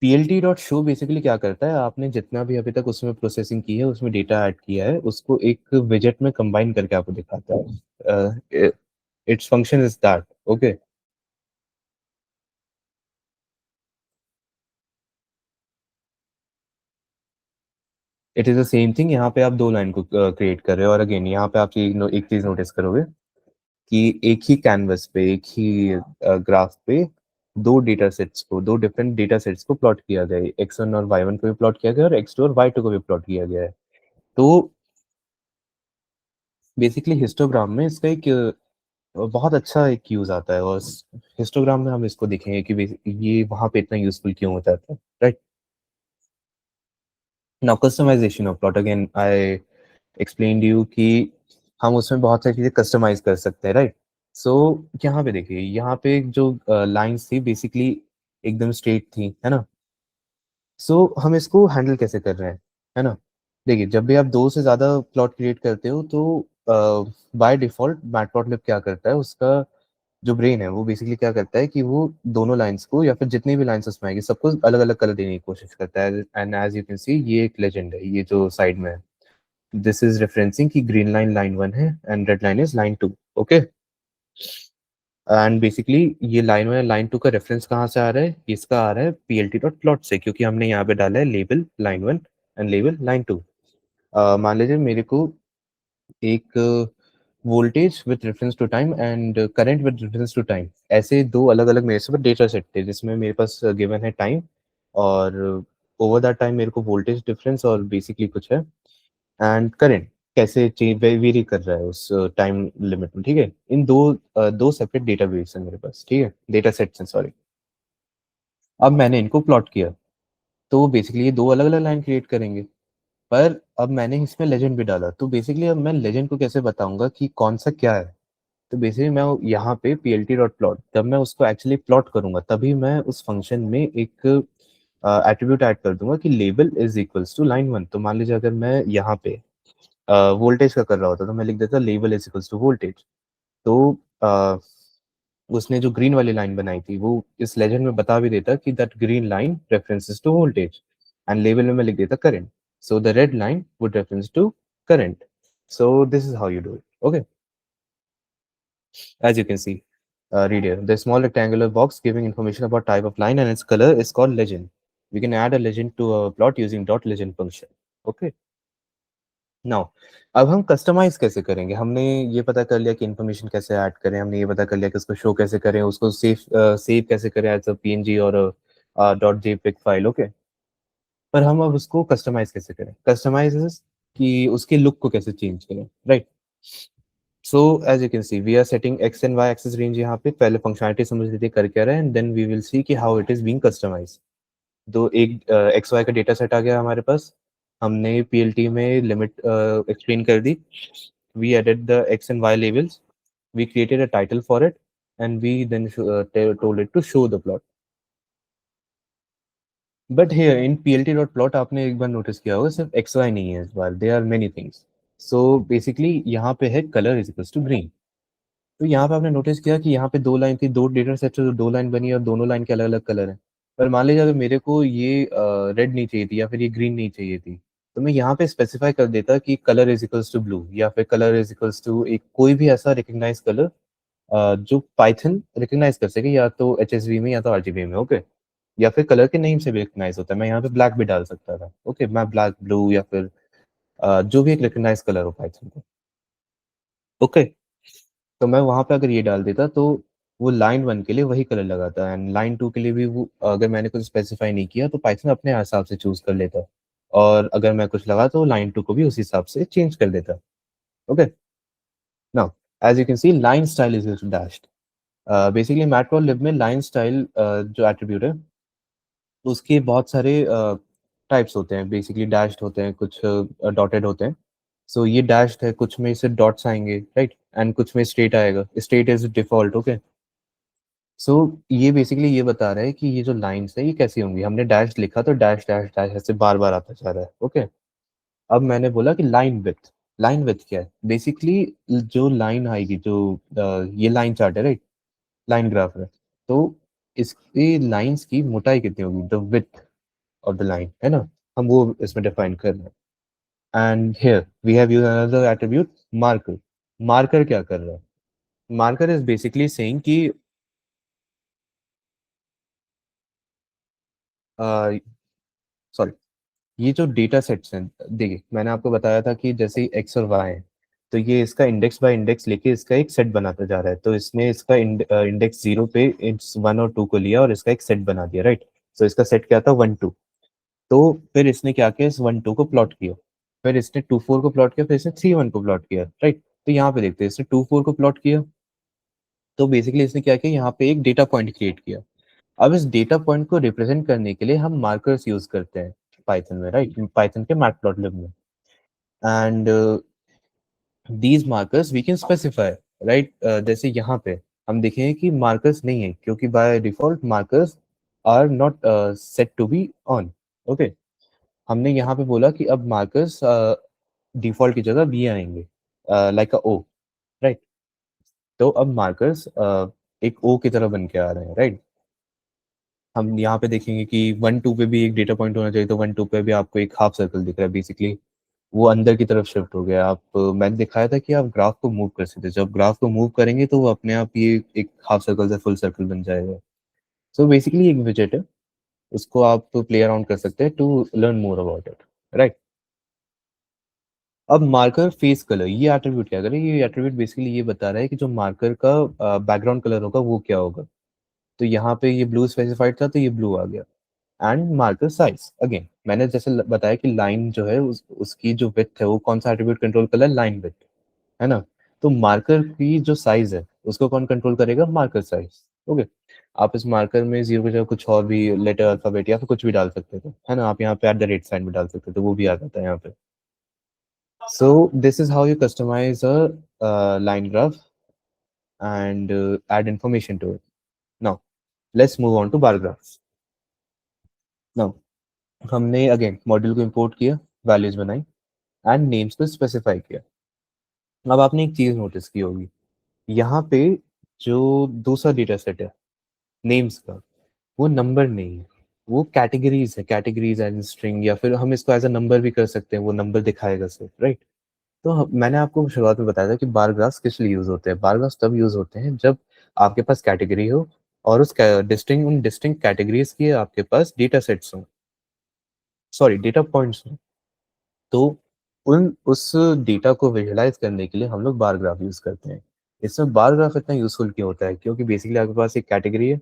Speaker 1: plt.show basically क्या करता है, आपने जितना भी अभी तक उसमें प्रोसेसिंग की है, उसमें डेटा ऐड किया है, उसको एक विजेट में कंबाइन करके आपको दिखाता है। Its function is that. Okay, it is the same thing. यहाँ पे आप दो लाइन को क्रिएट कर रहे हो, और अगेन यहाँ पे आप एक चीज नोटिस करोगे कि एक ही कैनवस पे, एक ही ग्राफ पे दो डिफरेंट डेटा सेट्स को प्लॉट किया गया है। x1 और y1 को भी प्लॉट किया गया है और x2 और y2 को भी प्लॉट किया गया है। तो बेसिकली हिस्टोग्राम में इसका एक बहुत अच्छा एक यूज आता है, और हिस्टोग्राम में हम इसको देखेंगे कि ये वहां पे इतना यूजफुल क्यों होता है, right. Now customisation of plot, again I explain you कि हम उसमें बहुत सारी चीजें कस्टमाइज कर सकते हैं, राइट। सो यहाँ पे देखिए, यहाँ पे जो लाइंस थी बेसिकली एकदम स्ट्रेट थी, है ना। सो हम इसको हैंडल कैसे कर रहे हैं, है ना। देखिए, जब भी आप दो से ज्यादा प्लॉट क्रिएट करते हो तो बाय डिफॉल्ट मैटप्लॉटलिब क्या करता है, उसका जो ब्रेन है वो बेसिकली क्या करता है कि वो दोनों लाइंस को या फिर जितनी भी लाइंस उसमें आएगी सबको अलग अलग कलर देने की कोशिश करता है। And as you can see ये एक लेजेंड है, ये जो साइड में है, दिस इज रेफरेंसिंग कि ग्रीन लाइन लाइन वन है and red line is line two. Okay, and basically ये लाइन वन लाइन टू का रेफरेंस कहाँ से आ रहा है, इसका आ रहा है plt डॉट प्लॉट से, क्योंकि हमने यहाँ पे डाला है label line one and label line two. मान लीजिए मेरे को एक voltage with reference to time and current with reference to time, ऐसे दो अलग अलग मेरे से डेटा सेट थे जिसमें मेरे पास गिवन है टाइम, और ओवर दैट टाइम मेरे को वोल्टेज डिफरेंस और बेसिकली कुछ है, एंड करंट कैसे चेंज वेरी कर रहा है उस टाइम लिमिट में। ठीक है, इन दो सेपरेट डेटा बेस है मेरे पास, ठीक है, डेटा सेट्स हैं, सॉरी। अब मैंने इनको प्लॉट किया, तो बेसिकली ये दो अलग अलग लाइन क्रिएट करेंगे, पर अब मैंने इसमें लेजेंड भी डाला, तो बेसिकली अब मैं लेजेंड को कैसे बताऊंगा कि कौन सा क्या है। तो बेसिकली मैं यहाँ पे plt डॉट प्लॉट, जब मैं उसको एक्चुअली प्लॉट करूंगा तभी मैं उस फंक्शन में एक एट्रीब्यूट ऐड कर दूंगा कि label is equals to line one. तो मान लीजिए अगर मैं यहाँ पे वोल्टेज का कर रहा होता तो मैं लिख देता label is equals to voltage. तो उसने जो ग्रीन वाली लाइन बनाई थी वो इस लेजेंड में बता भी देता कि that green line references to voltage, and label में मैं लिख देता current, so the red line would reference to current. So this is how you do it. Okay, as you can see, read here. The small rectangular box giving information about type of line and its color is called legend. We can add a legend to a plot using dot legend function. Okay. Now, अब हम customise कैसे करेंगे, हमने ये पता कर लिया कि इन्फॉर्मेशन कैसे ऐड करें, हमने ये पता कर लिया कि उसको शो कैसे करें, उसको सेव कैसे करें एज अ png और डॉट jpeg फाइल। ओके, पर हम अब उसको कस्टमाइज कैसे करें, कस्टमाइज कि उसके लुक को कैसे चेंज करें, right. So as you can see we are setting x and y axis range, यहाँ पे पहले फंक्शनलिटी समझ लेते हैं कर क्या रहा है, and then we will see कि how it is being customise. तो एक एक्स वाई का डेटा सेट आ गया हमारे पास, हमने पीएलटी में लिमिट एक्सप्लेन कर दी, we added the X and Y labels, we created a title for it, and we then told it to show the plot. But here in plt.plot आपने एक बार नोटिस किया होगा सिर्फ एक्स वाई नहीं है इस बार, there are many things. So basically यहाँ पे है color is equals to green. तो यहाँ पे आपने नोटिस किया कि यहाँ पे दो लाइन थी, दो डेटा सेट से जो दो लाइन बनी और दोनों लाइन के अलग अलग कलर हैं। पर मान लीजिए अगर मेरे को ये रेड नहीं चाहिए थी या फिर ये ग्रीन नहीं चाहिए थी, तो मैं यहाँ पे स्पेसिफाई कर देता कि colour is equals to blue या फिर कलर इज इक्वल्स टू एक कोई भी ऐसा रिकग्नाइज कलर जो पाइथन रिकग्नाइज कर सके, या तो एचएसवी में या तो आरजीबी में। ओके, या फिर कलर के नेम से भी रिकग्नाइज होता है। मैं यहाँ पे ब्लैक भी डाल सकता था। ओके, मैं ब्लैक, ब्लू या फिर जो भी एक रिकग्नाइज कलर हो पाइथन को। ओके, तो मैं वहां पे अगर ये डाल देता तो वो लाइन वन के लिए वही कलर लगाता, एंड लाइन टू के लिए भी वो, अगर मैंने कुछ स्पेसिफाई नहीं किया तो पाइथन अपने हिसाब से चूज कर लेता, और अगर मैं कुछ लगा तो लाइन टू को भी उस हिसाब से चेंज कर देता। Okay, now as you can see line style is dashed. Basically matplotlib में लाइन स्टाइल जो एट्रीब्यूट है उसके बहुत सारे टाइप्स होते हैं। बेसिकली डैश्ड होते हैं, कुछ डॉटेड होते हैं। सो ये डैश्ड है, कुछ में से डॉट्स आएंगे, राइट, एंड कुछ में स्ट्रेट आएगा। Straight is default. ओके, सो ये बेसिकली ये बता रहा है कि ये जो लाइंस है ये कैसी होंगी। हमने डैश लिखा तो डैश डैश डैश ऐसे बार बार आता जा रहा है। ओके, अब मैंने बोला कि लाइन विड्थ। लाइन विड्थ क्या है? बेसिकली जो लाइन आएगी, जो ये लाइन चार्ट है, राइट, लाइन ग्राफ है, तो इसकी लाइंस की मोटाई कितनी होगी, the width of the line, है ना। हम वो इसमें डिफाइन कर रहे हैं। And here we have used another attribute, marker. Marker क्या कर रहा है? मार्कर इज बेसिकली सेइंग कि सॉरी, ये जो डेटा सेट्स हैं, देखिए मैंने आपको बताया था कि जैसे एक्स और वाई है, तो ये इसका इंडेक्स बाय इंडेक्स लेके इसका एक सेट बनाता जा रहा है। तो इसने इसका इंडेक्स जीरो पे इट्स वन और टू को लिया और इसका एक सेट बना दिया, राइट। तो इसका सेट क्या था, वन टू। तो फिर इसने क्या किया, इस वन टू को प्लॉट किया, फिर इसने टू फोर को प्लॉट किया, फिर इसने थ्री वन को प्लॉट किया, राइट। तो यहाँ पे देखते हैं, इसने टू फोर को प्लॉट किया, तो बेसिकली इसने क्या किया, यहाँ पे एक डेटा पॉइंट क्रिएट किया। अब इस डेटा पॉइंट को रिप्रेजेंट करने के लिए हम मार्कर्स यूज करते हैं पाइथन में, राइट, पाइथन के मैटप्लॉटलिब में। And these markers we can specify, right. जैसे यहाँ पे हम देखेंगे कि मार्कर्स नहीं है, क्योंकि by default markers are not set to be on. Okay, हमने यहाँ पे बोला कि अब मार्कर्स डिफॉल्ट की जगह बी आएंगे, लाइक अ ओ, राइट। तो अब मार्कर्स एक ओ की तरह बन के आ रहे हैं, राइट। हम यहाँ पे देखेंगे कि वन टू पे भी एक डेटा पॉइंट होना चाहिए, तो वन टू पे भी आपको एक हाफ सर्कल दिख रहा है। बेसिकली वो अंदर की तरफ शिफ्ट हो गया। आप मैंने दिखाया था कि आप ग्राफ को मूव कर सकते हैं, जब ग्राफ को मूव करेंगे तो वो अपने आप ये एक हाफ सर्कल से फुल सर्कल बन जाएगा। सो बेसिकली एक विजेट है, उसको आप प्ले अराउंड कर सकते हैं to learn more about it, right. अब मार्कर फेस कलर, ये एट्रीब्यूट क्या करें, ये एट्रीब्यूट बेसिकली ये बता रहा है कि जो मार्कर का बैकग्राउंड कलर होगा वो क्या होगा। तो यहाँ पे ये ब्लू स्पेसिफाइड था तो ये ब्लू आ गया। एंड मार्कर साइज, अगेन मैंने जैसे बताया कि लाइन जो है उसकी जो विड्थ है वो कौन सा एट्रीब्यूट कंट्रोल कर रहा है, लाइन विड्थ, है ना। तो मार्कर की जो साइज है उसको कौन कंट्रोल करेगा, मार्कर साइज। ओके, आप इस मार्कर में जीरो की जगह कुछ और भी लेटर अल्फाबेट या फिर कुछ भी डाल सकते थे, है ना। आप यहाँ पे एट द रेट साइन भी डाल सकते थे, वो भी आ जाता है यहाँ पे। So this is how you customise a line graph and add information to it. Now let's move on to bar graphs. Now हमने अगेन मॉड्यूल को इंपोर्ट किया, वैल्यूज बनाई एंड नेम्स को स्पेसिफाई किया। अब आपने एक चीज नोटिस की होगी, यहाँ पे जो दूसरा डेटा सेट है नेम्स का, वो नंबर नहीं है, वो कैटेगरीज है। कैटेगरीज एंड स्ट्रिंग, या फिर हम इसको एज अ नंबर भी कर सकते हैं, वो नंबर दिखाएगा सिर्फ, राइट। तो मैंने आपको शुरुआत में बताया था कि बार ग्राफ्स किस लिए यूज होते हैं। बार ग्राफ्स तब यूज होते हैं जब आपके पास कैटेगरी हो और उस डिस्टिंग उन डिस्टिंक्ट कैटेगरीज के आपके पास डेटा सेट्स हो, सॉरी डेटा पॉइंट्स हो। तो उन उस डेटा को विजुअलाइज करने के लिए हम लोग बार ग्राफ यूज करते हैं। इसमें बार ग्राफ इतना यूजफुल क्यों होता है, क्योंकि बेसिकली आपके पास एक कैटेगरी है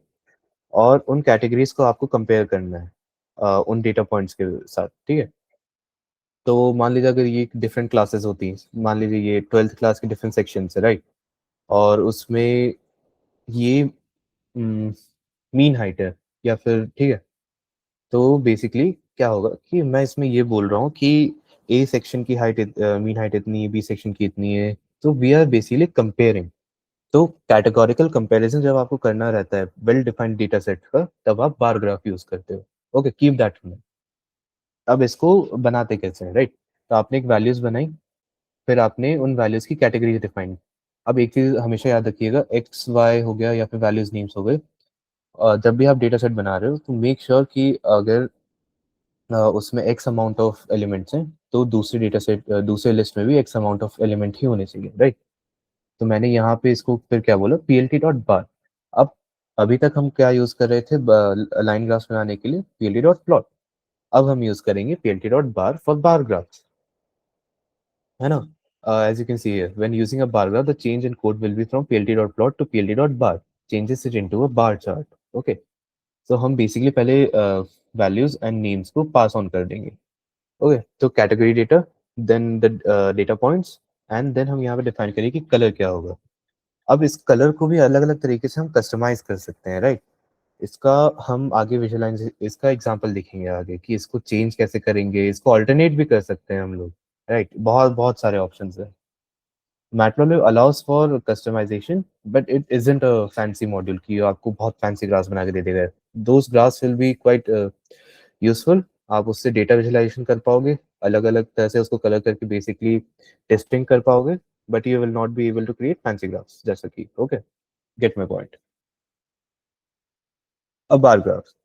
Speaker 1: और उन कैटेगरीज को आपको कंपेयर करना है उन डेटा पॉइंट्स के साथ, ठीक है। तो मान लीजिए अगर ये डिफरेंट क्लासेस होती हैं, मान लीजिए ये ट्वेल्थ क्लास के डिफरेंट सेक्शन है, राइट, और उसमें ये मीन हाइट है, या फिर ठीक है। तो बेसिकली क्या होगा कि मैं इसमें ये बोल रहा हूँ कि ए सेक्शन की हाइट, मीन हाइट इतनी है, बी सेक्शन की इतनी है, तो वी आर बेसिकली कंपेयरिंग। तो कैटेगोरिकल कंपैरिजन जब आपको करना रहता है वेल डिफाइंड डेटा सेट का, तब आप बार ग्राफ यूज करते हो। ओके, कीप दैट इन। अब इसको बनाते कैसे हैं, राइट। तो आपने एक वैल्यूज बनाई, फिर आपने उन वैल्यूज की कैटेगरी डिफाइन अब एक चीज हमेशा याद रखिएगा, एक्स वाई हो गया या फिर वैल्यूज नेम्स हो गए, जब भी आप डेटा सेट बना रहे हो तो मेक श्योर कि अगर उसमें एक्स अमाउंट ऑफ एलिमेंट्स हैं तो दूसरे डेटा सेट दूसरे लिस्ट में भी एक्स अमाउंट ऑफ एलिमेंट ही होने चाहिए, राइट। तो मैंने यहाँ पे इसको फिर क्या बोला, plt डॉट बार। अब अभी तक हम क्या यूज कर रहे थे लाइन ग्राफ्स बनाने के लिए, plt डॉट प्लॉट। अब हम यूज करेंगे plt dot bar for bar graphs, है ना। As you can see here, when using a bar graph the change in code will be from plt dot plot to plt dot bar, changes it into a bar chart. Okay, तो हम basically पहले values and names को पास on कर देंगे। Okay, तो category data, then the data points, and then हम यहाँ पे डिफाइन करेंगे कि कलर क्या होगा। अब इस कलर को भी अलग अलग तरीके से हम कस्टमाइज कर सकते हैं, राइट। इसका हम आगे विजुअलाइज, इसका एग्जांपल देखेंगे आगे कि इसको चेंज कैसे करेंगे, इसको अल्टरनेट भी कर सकते हैं हम लोग, राइट। बहुत बहुत सारे ऑप्शंस है। Matplotlib allows for customisation, but it isn't a fancy module कि आपको बहुत फैंसी ग्राफ्स बना के दे देगा। Those graphs will be quite useful. आप उससे डेटा विजुअलाइजेशन कर पाओगे, अलग अलग तरह से उसको कलर करके बेसिकली टेस्टिंग कर पाओगे, but you will not be able to create fancy graphs जैसा कि, ओके, गेट माई पॉइंट। अब बार ग्राफ्स,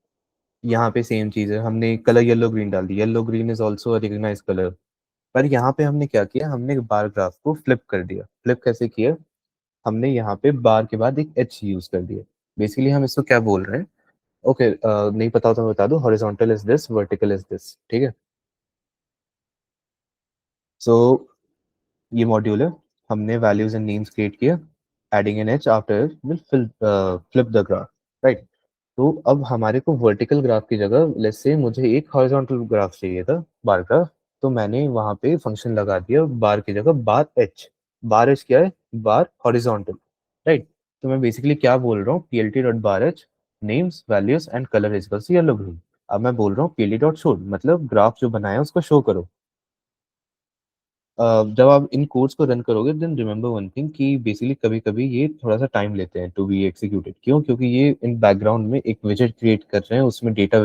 Speaker 1: यहाँ पे सेम चीज है, हमने कलर येलो ग्रीन डाल दी, yellow green is also recognise colour. पर यहाँ पे हमने क्या किया, हमने बार ग्राफ को फ्लिप कर दिया। फ्लिप कैसे किया, हमने यहाँ पे बार के बाद एक एच यूज कर दिया। बेसिकली हम इसको क्या बोल रहे हैं, ओके, नहीं पता हो तो मैं बता दूं, horizontal is this, vertical is this, ठीक है। सो ये मॉड्यूल है, हमने वैल्यूज एंड नेम्स क्रिएट किया, adding N H after will flip the graph, right. तो अब हमारे को वर्टिकल ग्राफ की जगह लेट्स से मुझे एक हॉरिजॉन्टल ग्राफ चाहिए था, बार का। तो मैंने वहां पे फंक्शन लगा दिया, बार की जगह बार एच। बार एच क्या है, बार हॉरिजॉन्टल, राइट। तो मैं बेसिकली क्या बोल रहा हूँ, plt dot bar H names values and colour is बस येलो ग्रीन। अब मैं बोल रहा हूँ plt डॉट शो, मतलब ग्राफ जो बनाया उसको शो करो। जब आप इन कोड्स को रन करोगे देन रिमेंबर वन थिंग कि बेसिकली कभी कभी ये थोड़ा सा टाइम लेते हैं टू बी एग्जीक्यूटेड। क्यों, क्योंकि ये इन बैकग्राउंड में एक विजेट क्रिएट कर रहे हैं, उसमें डेटा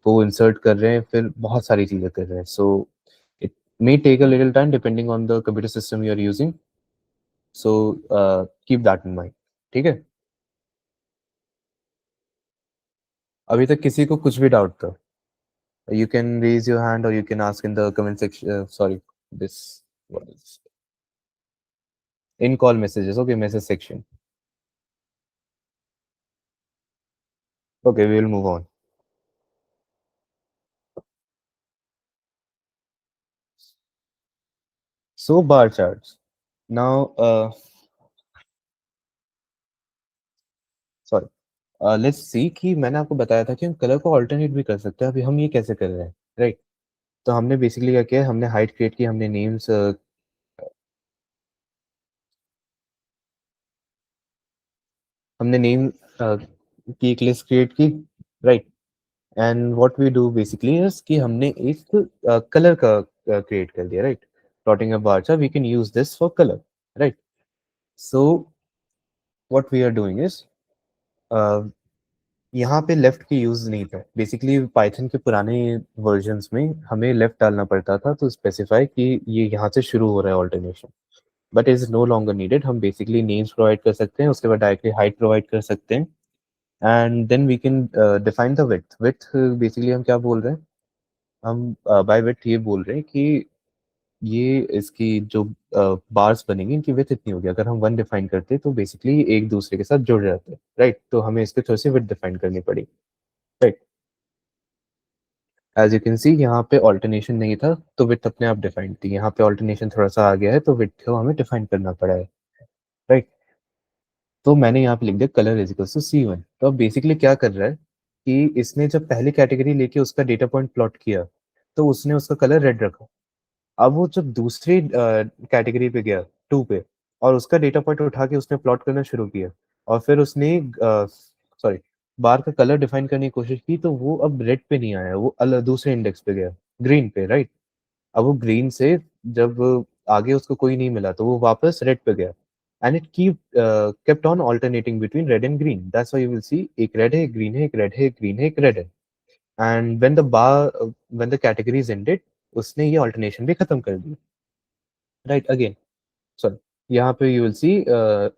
Speaker 1: को इंसर्ट कर रहे हैं, फिर बहुत सारी चीजें कर रहे हैं। So it may take a little time depending on the computer system you are using. So keep that in mind, ठीक है। अभी तक किसी को कुछ भी डाउट था, you can raise your hand और you can ask in the comment section, sorry, this what is in call messages, okay, message section. Okay, we will move on. So bar charts. Now, sorry, let's see कि मैंने आपको बताया था कि हम colour को alternate भी कर सकते हैं, अभी हम ये कैसे कर रहे हैं, राइट। तो हमने बेसिकली क्या किया, हमने हाइट क्रिएट की, हमने नेम्स हमने नेम की एक लिस्ट क्रिएट की, right. And what we do basically is कि हमने एक कलर का क्रिएट कर दिया, right. Plotting a bar chart we can use this for colour, right. So what we are doing is, यहाँ पे लेफ्ट की यूज नहीं था। बेसिकली पाइथन के पुराने वर्जन्स में हमें लेफ्ट डालना पड़ता था तो स्पेसिफाई कि ये यहाँ से शुरू हो रहा है alternation, but is no longer needed. हम बेसिकली नेम्स प्रोवाइड कर सकते हैं, उसके बाद डायरेक्टली हाइट प्रोवाइड कर सकते हैं, and then we can define the width. Width basically हम क्या बोल रहे हैं, हम बाय विड्थ ये बोल रहे हैं कि ये इसकी जो बार्स बनेंगी इनकी विड्थ इतनी होगी। अगर हम वन डिफाइन करते तो बेसिकली एक दूसरे के साथ जुड़ जाते हैं, राइट। तो हमें इसके थोड़ी सी विड्थ डिफाइन करनी पड़ी, right. As you can see यहाँ पे ऑल्टरनेशन नहीं था तो विड्थ अपने आप डिफाइंड थी, यहाँ पे ऑल्टरनेशन थोड़ा सा आ गया है तो विड्थ को हमें डिफाइन करना पड़ा है, राइट। तो मैंने यहाँ पे लिख दिया colour is equal to C1। तो अब बेसिकली क्या कर रहा है कि इसने जब पहली कैटेगरी लेके उसका डेटा पॉइंट प्लॉट किया तो उसने उसका कलर रेड रखा। अब वो जब दूसरी कैटेगरी पे गया, टू पे, और उसका डेटा पॉइंट उठा के उसने प्लॉट करना शुरू किया, और फिर उसने सॉरी बार का कलर डिफाइन करने की कोशिश की, तो वो अब रेड पे नहीं आया, वो दूसरे इंडेक्स पे गया, ग्रीन पे, राइट। अब वो ग्रीन से जब आगे उसको कोई नहीं मिला तो वो वापस रेड पे गया, and it keep kept on alternating between red and green. That's why you will see एक रेड है, एक ग्रीन है, एक रेड है, एक ग्रीन है, एक रेड है। And when the category is ended, उसने ये ऑल्टरनेशन भी खत्म कर दी, राइट। अगेन, सॉरी, यहाँ पे you will see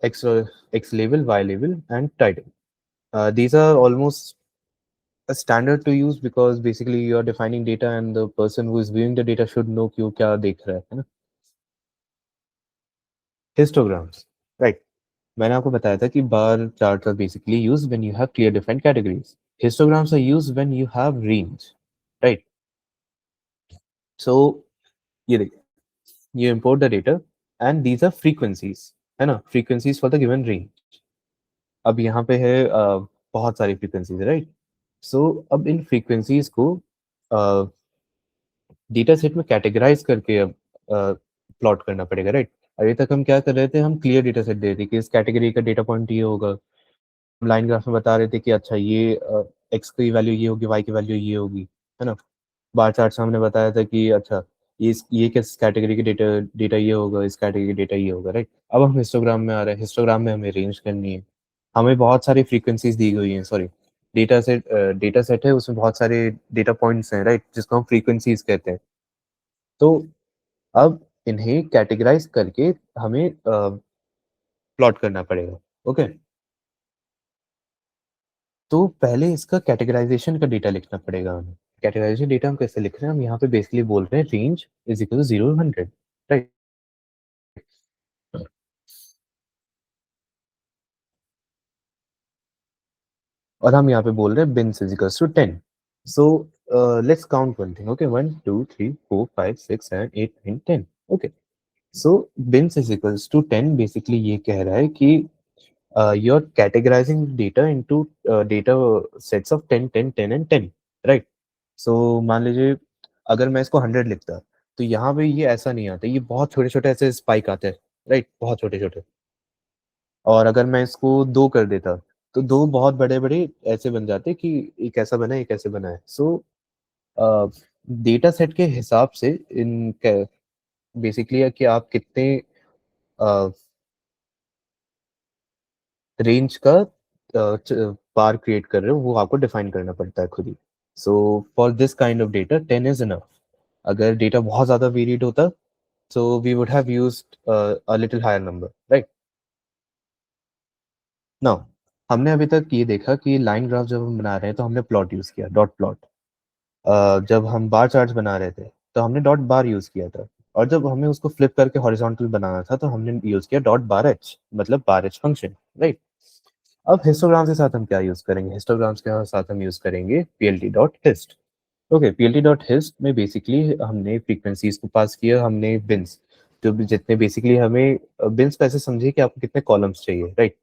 Speaker 1: X label, Y label and title. These are almost a standard to use because basically you are defining data and the person who is viewing the data should know कि वो क्या देख रहा है ना. Histograms, right? मैंने आपको बताया था कि bar charts are basically used when you have clear defined categories. Histograms are used when you have range, right? So ये देखिए, you import the data and these are frequencies, है ना? Frequencies for the given range. अब यहाँ पे है बहुत सारी frequencies, right? So अब इन frequencies को डेटा सेट में कैटेगराइज करके अब प्लॉट करना पड़ेगा, राइट? अभी तक हम क्या कर रहे थे, हम क्लियर डेटा सेट दे रहे थे कि इस कैटेगरी का डेटा पॉइंट ये होगा, लाइन ग्राफ में बता रहे थे कि अच्छा ये एक्स की वैल्यू ये होगी, वाई की वैल्यू ये होगी, है ना? बार चार्ट से हमने बताया था कि अच्छा ये किस कैटेगरी के डेटा डेटा ये होगा, इस कैटेगरी का डेटा ये होगा, राइट? अब हम हिस्टोग्राम में आ रहे हैं, हिस्टोग्राम में हमें रेंज करनी है, हमें बहुत सारी फ्रीक्वेंसीज दी गई हैं, सॉरी डेटा सेट है, उसमें बहुत सारे डेटा पॉइंट्स हैं, राइट, जिसको हम फ्रीक्वेंसीज कहते हैं। तो अब इन्हें कैटेगराइज करके हमें प्लॉट करना पड़ेगा, ओके? तो पहले इसका कैटेगराइजेशन का डेटा लिखना पड़ेगा हमें। कैटेगराइजेशन डेटा हम कैसे लिख रहे हैं, हम यहाँ पे बेसिकली बोल रहे हैं range is equal to 0 to 100, right? और हम यहाँ पे बोल रहे हैं bins is equal to 10। So let's count one thing, okay? 1 2 3 4 5 6 7 8 9 10, okay? So bins is equals to 10 basically ये कह रहा है कि you're categorizing data into data sets of 10 10 10 and 10, right? So मान लीजिए अगर मैं इसको 100 लिखता तो यहाँ पे ये ऐसा नहीं आता, ये बहुत छोटे छोटे ऐसे स्पाइक आते हैं, राइट? बहुत छोटे छोटे। और अगर मैं इसको 2 कर देता तो 2 बहुत बड़े बड़े ऐसे बन जाते कि एक ऐसा बना है, एक ऐसे बना है। सो डेटा सेट के हिसाब से इन बेसिकली है कि आप कितने रेंज का बार क्रिएट कर रहे हो वो आपको डिफाइन करना पड़ता है खुद ही। So for this kind of data 10 is enough. अगर डेटा बहुत ज्यादा वेरिएड होता so we would have used a little higher number, right? Now हमने अभी तक ये देखा कि लाइन ग्राफ जब हम बना रहे हैं तो हमने प्लॉट यूज किया, डॉट प्लॉट। जब हम बार चार्ट्स बना रहे थे तो हमने डॉट बार यूज किया था, और जब हमें उसको फ्लिप करके हॉरिजॉन्टल बनाना था तो हमने यूज किया डॉट बार एच, मतलब बार एच फंक्शन, राइट? अब हिस्टोग्राम के साथ हम क्या यूज करेंगे? हिस्टोग्राम्स के साथ हम यूज करेंगे plt dot hist. Okay, plt dot hist में बेसिकली हमने फ्रीक्वेंसीज को पास किया, हमने बिन्स, जो भी जितने बेसिकली हमें बिन्स पैसे समझिए कि आपको कितने कॉलम्स चाहिए, right?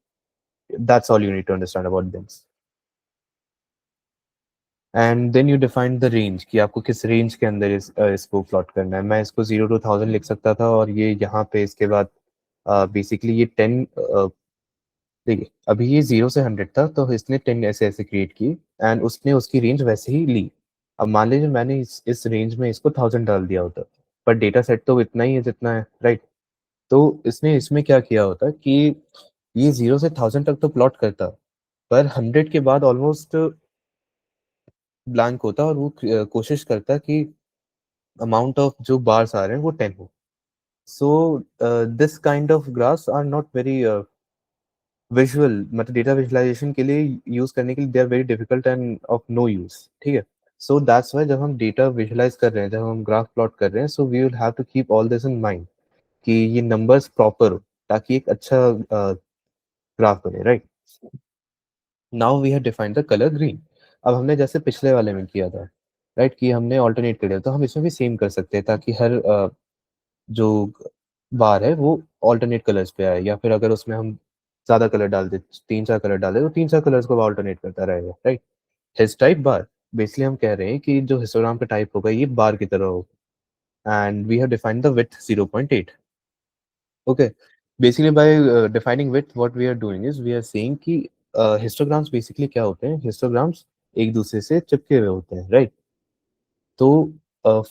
Speaker 1: That's all you need to understand about bins. And then you define the range कि आपको किस रेंज के अंदर इसको प्लॉट करना है। मैं इसको 0 to 1000 लिख सकता था, और ये यहाँ पे इसके बाद बेसिकली ये 10, देखिए अभी ये 0 से 100 था तो इसने 10 ऐसे ऐसे क्रिएट की एंड उसने उसकी रेंज वैसे ही ली। अब मान लीजिए मैंने इस रेंज में इसको 1000 डाल दिया होता, पर डेटा सेट तो इतना ही है जितना है, राइट? तो इसने इसमें क्या किया होता कि ये 0 से 1000 तक तो प्लॉट करता, पर 100 के बाद ऑलमोस्ट ब्लैंक होता, और वो कोशिश करता कि अमाउंट ऑफ जो बार्स आ रहे हैं वो 10 हो। So this kind of graphs are not very visual, मतलब डेटा विजुअलाइजेशन के लिए यूज करने के लिए they are very difficult and of no use, ठीक है? सो दैट्स व्हाई जब हम डेटा विजुअलाइज कर रहे हैं, जब हम ग्राफ प्लॉट कर रहे हैं, so we will have to keep all this in mind कि ये नंबर्स प्रॉपर हो ताकि एक अच्छा ग्राफ बने, right? Now we have defined the colour green. अब हमने जैसे पिछले वाले में किया था, राइट, कि हमने ऑल्टरनेट कर दिया, तो हम इसमें भी सेम कर सकते हैं ताकि हर जो बार है वो ऑल्टरनेट कलर्स पे आए, या फिर अगर उसमें हम ज्यादा कलर डाल दे, 3 4 कलर डाल दे, तो 3 4 कलर्स को ऑल्टरनेट करता रहेगा, राइट? हिस्ट टाइप बार, बेसिकली हम कह रहे हैं कि जो हिस्टोग्राम का टाइप होगा ये बार की तरह होगा, and we have defined the width 0.8। Okay, basically by defining width what we are doing is we are saying कि हिस्टोग्राम्स बेसिकली क्या होते हैं, हिस्टोग्राम्स एक दूसरे से चिपके हुए होते हैं, राइट? तो अ,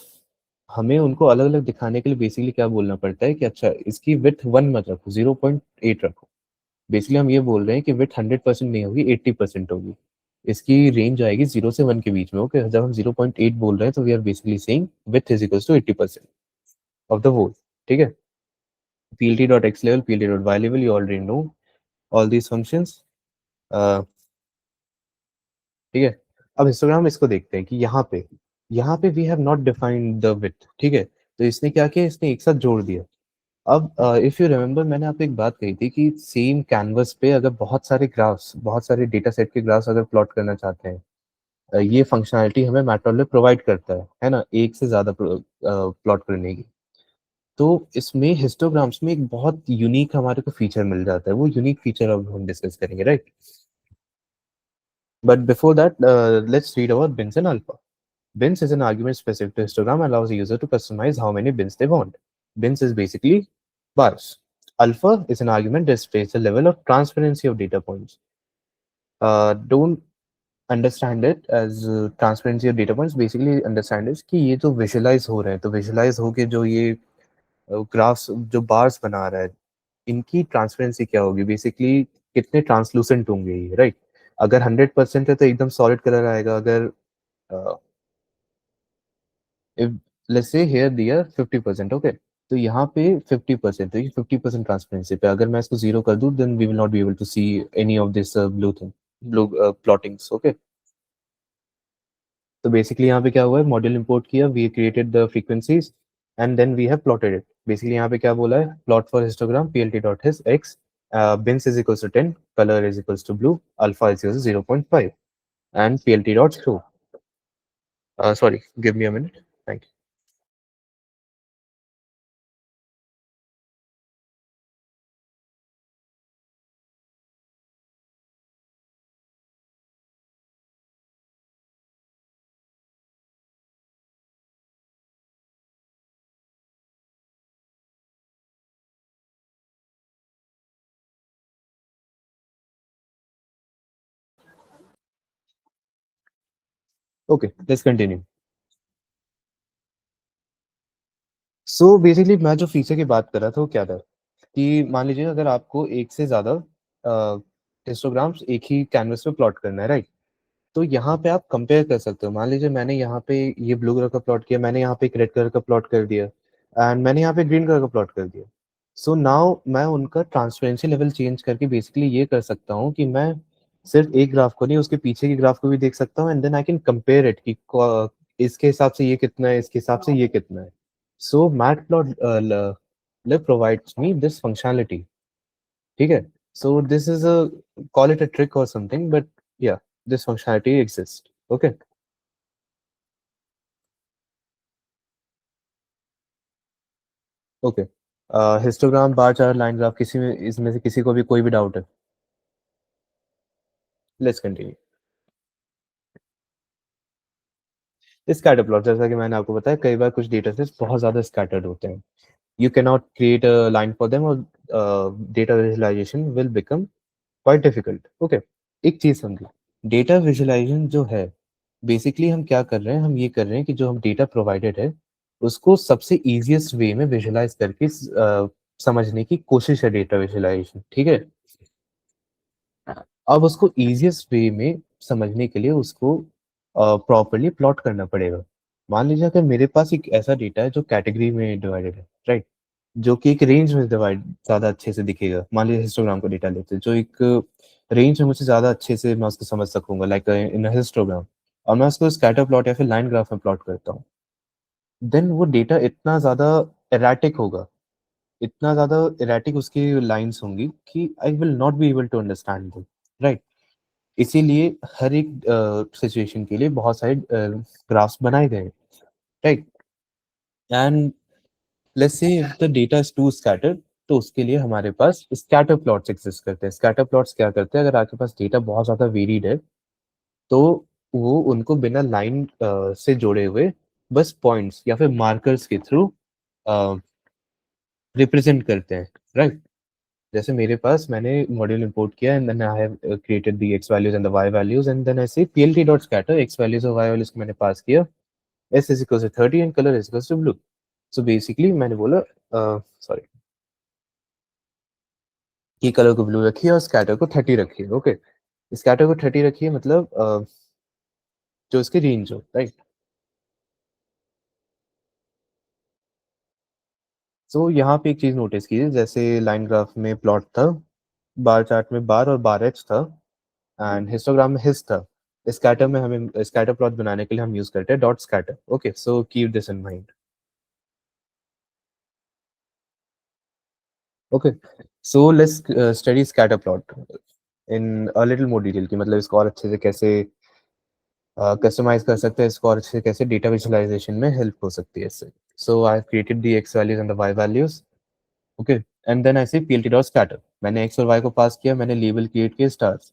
Speaker 1: हमें उनको अलग-अलग दिखाने के लिए बेसिकली क्या बोलना पड़ता है कि अच्छा इसकी विड्थ 1 मत रखो, 0.8 रखो। बेसिकली हम ये बोल रहे हैं कि विड्थ 100% नहीं होगी, 80% होगी। इसकी रेंज आएगी 0 से 1 के बीच में, ओके? जब हम 0.8 बोल रहे हैं तो we are basically saying width is equals to 80% of the whole, ठीक है? plt.x level, plt.y level, you already know all these functions. ठीक है, अब हिस्टोग्राम इसको देखते हैं कि यहाँ पे we have not defined the width, ठीक है, तो इसने क्या किया, इसने एक साथ जोड़ दिया। अब इफ यू रिमेम्बर, मैंने आपको एक बात कही थी कि सेम कैनवस पे अगर बहुत सारे ग्राफ्स, बहुत सारे डेटा सेट के ग्राफ्स अगर प्लॉट करना चाहते हैं, ये फंक्शनैलिटी हमें मैटप्लॉटलिब प्रोवाइड करता है ना, एक से ज़्यादा प्लॉट करने की। तो इसमें हिस्टोग्राम्स में एक बहुत यूनिक हमारे को फीचर मिल जाता है, वो यूनिक फीचर अब हम डिस्कस करेंगे, right? But before that, let's read about bins and alpha. Bins is an argument specific to histogram and allows the user to customize how many bins they want. Bins is basically bars. Alpha is an argument that displays the level of transparency of data points. Don't understand it as transparency of data points. Basically understand is कि ये जो visualize हो रहे हैं, तो visualize होके जो ये ग्राफ्स, जो बार्स बना रहा है, इनकी ट्रांसपेरेंसी क्या होगी, बेसिकली कितने ट्रांसलूसेंट होंगे ये, राइट? अगर 100% है तो एकदम सॉलिड कलर आएगा, अगर इफ लेट्स से हियर दिया 50%, ओके, तो यहाँ पे 50%, तो ये 50% ट्रांसपेरेंसी पे अगर मैं इसको जीरो कर दूं, then we will not be able to see any of this blue thing, blue plottings, okay. तो बेसिकली यहाँ पे क्या हुआ है, मॉड्यूल इंपोर्ट किया, we created the frequencies and then we have plotted it. Basically यहाँ पे क्या बोला है, plot for histogram plt dot hist x, bins is equals to 10, color is equals to blue, alpha is equals to 0.5, and plt dot show. Sorry, give me a minute. Thank you. Okay, let's continue. So basically मैं जो feature की बात कर रहा था वो क्या था, कि मान लीजिए अगर आपको एक से ज़्यादा हिस्टोग्राम्स एक ही कैनवस पे प्लॉट करना है, राइट? तो यहाँ पे आप कंपेयर कर सकते हो। मान लीजिए मैंने यहाँ पे ये ब्लू कलर का प्लॉट किया, मैंने यहाँ पे एक रेड कलर का प्लॉट कर दिया, एंड मैंने यहाँ पे ग्रीन कलर का प्लॉट कर दिया। सो नाउ मैं उनका ट्रांसपेरेंसी लेवल चेंज करके बेसिकली ये कर सकता हूँ कि मैं सिर्फ एक ग्राफ को नहीं, उसके पीछे की ग्राफ को भी देख सकता हूँ, and then I can compare it कि इसके हिसाब से ये कितना है, इसके हिसाब से ये कितना है। सो matplot provides me this functionality, ठीक है? So this is a, call it a trick or something, but yeah, this functionality exists. Okay. Okay. Histogram, bar chart, line graph, किसी में इसमें से किसी को भी कोई भी डाउट है? Let's continue. स्कैटर प्लॉट, जैसा कि मैंने आपको बताया, कई बार कुछ डेटा सेट्स बहुत ज़्यादा स्कैटर्ड होते हैं, you cannot create a line for them, or data visualization will become quite difficult. Okay, एक चीज समझिए, डेटा विजुअलाइजेशन जो है, बेसिकली हम क्या कर रहे हैं, हम ये कर रहे हैं कि जो हम डेटा प्रोवाइडेड है उसको सबसे इजीएस्ट वे में विजुअलाइज करके समझने की कोशिश है डेटा विजुअलाइजेशन, ठीक है? अब उसको इजीएस्ट वे में समझने के लिए उसको प्रॉपरली प्लॉट करना पड़ेगा। मान लीजिए अगर मेरे पास एक ऐसा डेटा है जो कैटेगरी में डिवाइडेड है, राइट, जो कि एक रेंज में डिवाइड ज़्यादा अच्छे से दिखेगा। मान लीजिए हिस्टोग्राम का डेटा लेते हैं, जो एक रेंज में मुझे ज़्यादा अच्छे से मैं उसको समझ सकूँगा, लाइक इन अ हिस्टोग्राम, और मैं उसको स्कैटर प्लॉट या फिर लाइन ग्राफ में प्लॉट करता हूँ, देन वो डेटा इतना ज़्यादा एराटिक होगा, इतना ज़्यादा एराटिक उसकी लाइन्स होंगी कि I will not be able to understand them, right? इसीलिए हर एक सिचुएशन के लिए बहुत सारे ग्राफ्स बनाए गए हैं, right? And let's say if the data is too scattered, तो उसके लिए हमारे पास स्कैटर प्लॉट्स एग्जिस्ट करते हैं। स्कैटर प्लॉट्स क्या करते हैं, अगर आपके पास डेटा बहुत ज़्यादा वेरीड है, तो वो उनको बिना लाइन से जोड़े हुए बस पॉइंट्स या फिर मार्कर्स के थ्रू रिप्रेजेंट करते हैं, राइट? जैसे मेरे पास, मैंने मॉड्यूल इंपोर्ट किया and then I have created the x values and the Y values, and then ऐसे plt dot scatter x values और वाई वैल्यूज को मैंने पास किया, s is equal to 30 and colour is equal to blue. So basically मैंने बोला, sorry, की colour को blue रखिए और स्कैटर को 30 रखिए, ओके। स्कैटर को 30 रखिए, मतलब जो इसकी रेंज हो, राइट? सो यहाँ पे एक चीज नोटिस कीजिए, जैसे लाइन ग्राफ में प्लॉट था, बार चार्ट में बार और बार एच था, एंड हिस्टोग्राम में हिस था। स्कैटर में हमें स्कैटर प्लॉट बनाने के लिए हम यूज करते हैं dot scatter. Okay, so keep this in mind. Okay, so let's study scatter plot in a little more detail, की मतलब इसको और अच्छे से कैसे कस्टमाइज कर सकते हैं, इसको और अच्छे से कैसे डेटा विजुअलाइजेशन में हेल्प हो सकती है इससे। So I created the x values and the Y values. Okay, and then I say PLT dot scatter, मैंने एक्स और वाई को पास किया, मैंने लेबल क्रिएट किए स्टार्स।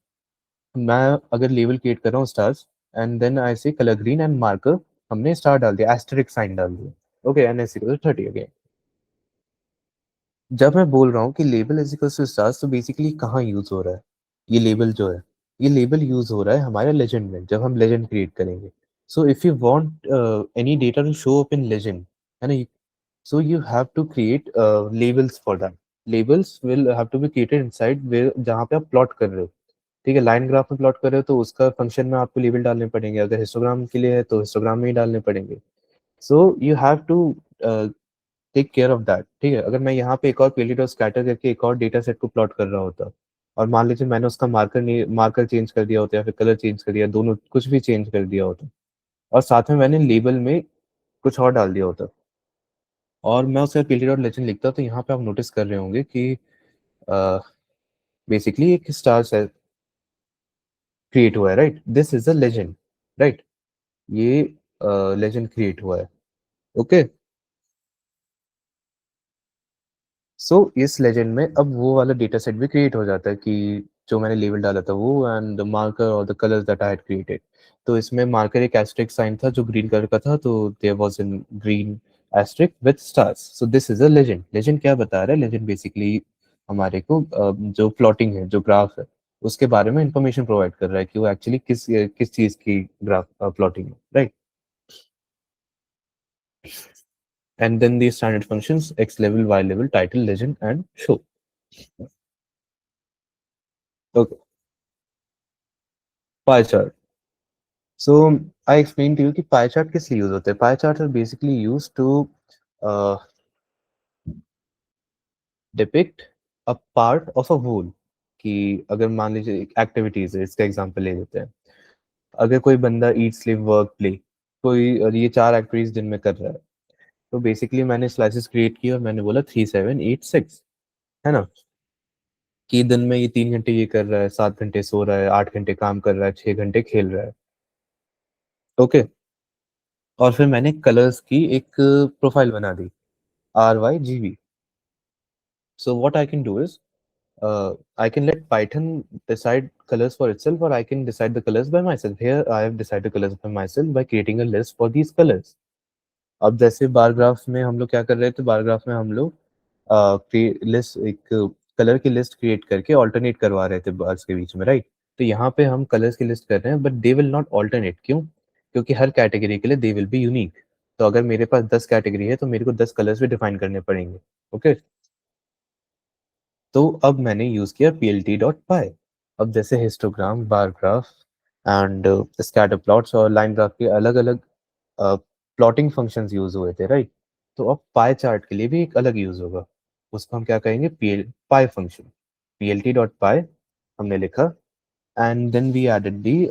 Speaker 1: मैं अगर लेबल क्रिएट कर रहा हूँ stars, and then I say colour green and marker, हमने स्टार डाल दिया, एस्टेरिक साइन डाल दिया। Okay, n s 30 again. जब मैं बोल रहा हूँ कि label is equal to stars, तो बेसिकली कहाँ यूज हो रहा है ये लेबल जो है? ये लेबल यूज हो रहा है हमारे लेजेंड में, जब हम लेजेंड क्रिएट करेंगे। So if you want any data to show up in legend, है ना, so you have to create labels for that. Labels will have to be created inside where जहाँ पे आप प्लॉट कर रहे हो। ठीक है, लाइन ग्राफ में प्लॉट कर रहे हो तो उसका फंक्शन में आपको लेबल डालने पड़ेंगे, अगर हिस्टोग्राम के लिए है तो हिस्टोग्राम में ही डालने पड़ेंगे। So you have to take care of that. ठीक है, अगर मैं यहाँ पे एक और पेलिट और स्कैटर करके एक और डेटा सेट को प्लॉट कर रहा होता, और मान लीजिए मैंने उसका मार्कर नहीं, मार्कर चेंज कर दिया होता या फिर कलर चेंज कर दिया, दोनों कुछ भी चेंज कर दिया होता, और साथ में मैंने लेबल में कुछ और डाल दिया होता, और मैं उसका पीरियड और लेजेंड लिखता, तो यहाँ पे आप नोटिस कर रहे होंगे कि बेसिकली एक स्टार से क्रिएट हुआ है, right? This is a legend, right? ये लेजेंड क्रिएट हुआ है। ओके, सो इस लेजेंड में अब वो वाला डेटा सेट भी क्रिएट हो जाता है कि जो मैंने लेबल डाला था वो, एंड द मार्कर और the colours that I had created. तो इसमें मार्कर एक एस्ट्रिक साइन था जो ग्रीन कलर का था, तो there was in green asterisk with stars. So this is a legend. Legend क्या बता रहा है? लेजेंड बेसिकली हमारे को जो प्लॉटिंग है, जो ग्राफ है, उसके बारे में इंफॉर्मेशन प्रोवाइड कर रहा है कि वो एक्चुअली किस किस चीज की ग्राफ प्लॉटिंग है, right? And then the standard functions x level, y level, title, legend and show. Okay, pie chart. So I explain to you कि पाई चार्ट किस लिए यूज होते हैं। Pie chart are basically use to depict a part of a whole. कि अगर मान लीजिए activities है, इसका एग्जांपल ले लेते हैं। अगर कोई बंदा ईट, स्लीप, वर्क, प्ले, कोई, और ये चार एक्टिविटीज दिन में कर रहा है, तो बेसिकली मैंने स्लाइसेस क्रिएट किए और मैंने बोला 3 7 8 6, है ना, कि दिन में ये 3 घंटे ये कर रहा है, 7 घंटे सो रहा है, 8 घंटे काम कर रहा है, 6 घंटे खेल रहा है। ओके, और फिर मैंने कलर्स की एक प्रोफाइल बना दी, RYGB। So what I can do is, I can let Python decide colors for itself, or I can decide the colors by myself. Here I have decided colors by myself by creating a list for these colors. अब जैसे bar graph में हम लोग क्या कर रहे थे, bar graph में हम लोग लिस्ट, एक कलर की लिस्ट क्रिएट करके ऑल्टरनेट करवा रहे थे बार्स के बीच में, राइट? तो यहाँ पे हम कलर्स की लिस्ट कर रहे हैं, but they will not alternate. क्यों? क्योंकि हर कैटेगरी के लिए दे विल बी यूनिक। तो अगर मेरे पास 10 कैटेगरी है तो मेरे को 10 कलर्स भी डिफाइन करने पड़ेंगे। ओके, तो अब मैंने यूज किया पीएलटी डॉट पाई। अब जैसे histogram, bar graph and scatter plots और लाइन ग्राफ के अलग अलग प्लॉटिंग फंक्शंस यूज हुए थे, राइट? तो अब पाई चार्ट के लिए भी एक अलग यूज होगा। उसको हम क्या कहेंगे? Pie function. PLT dot pie हमने लिखा, and then we added the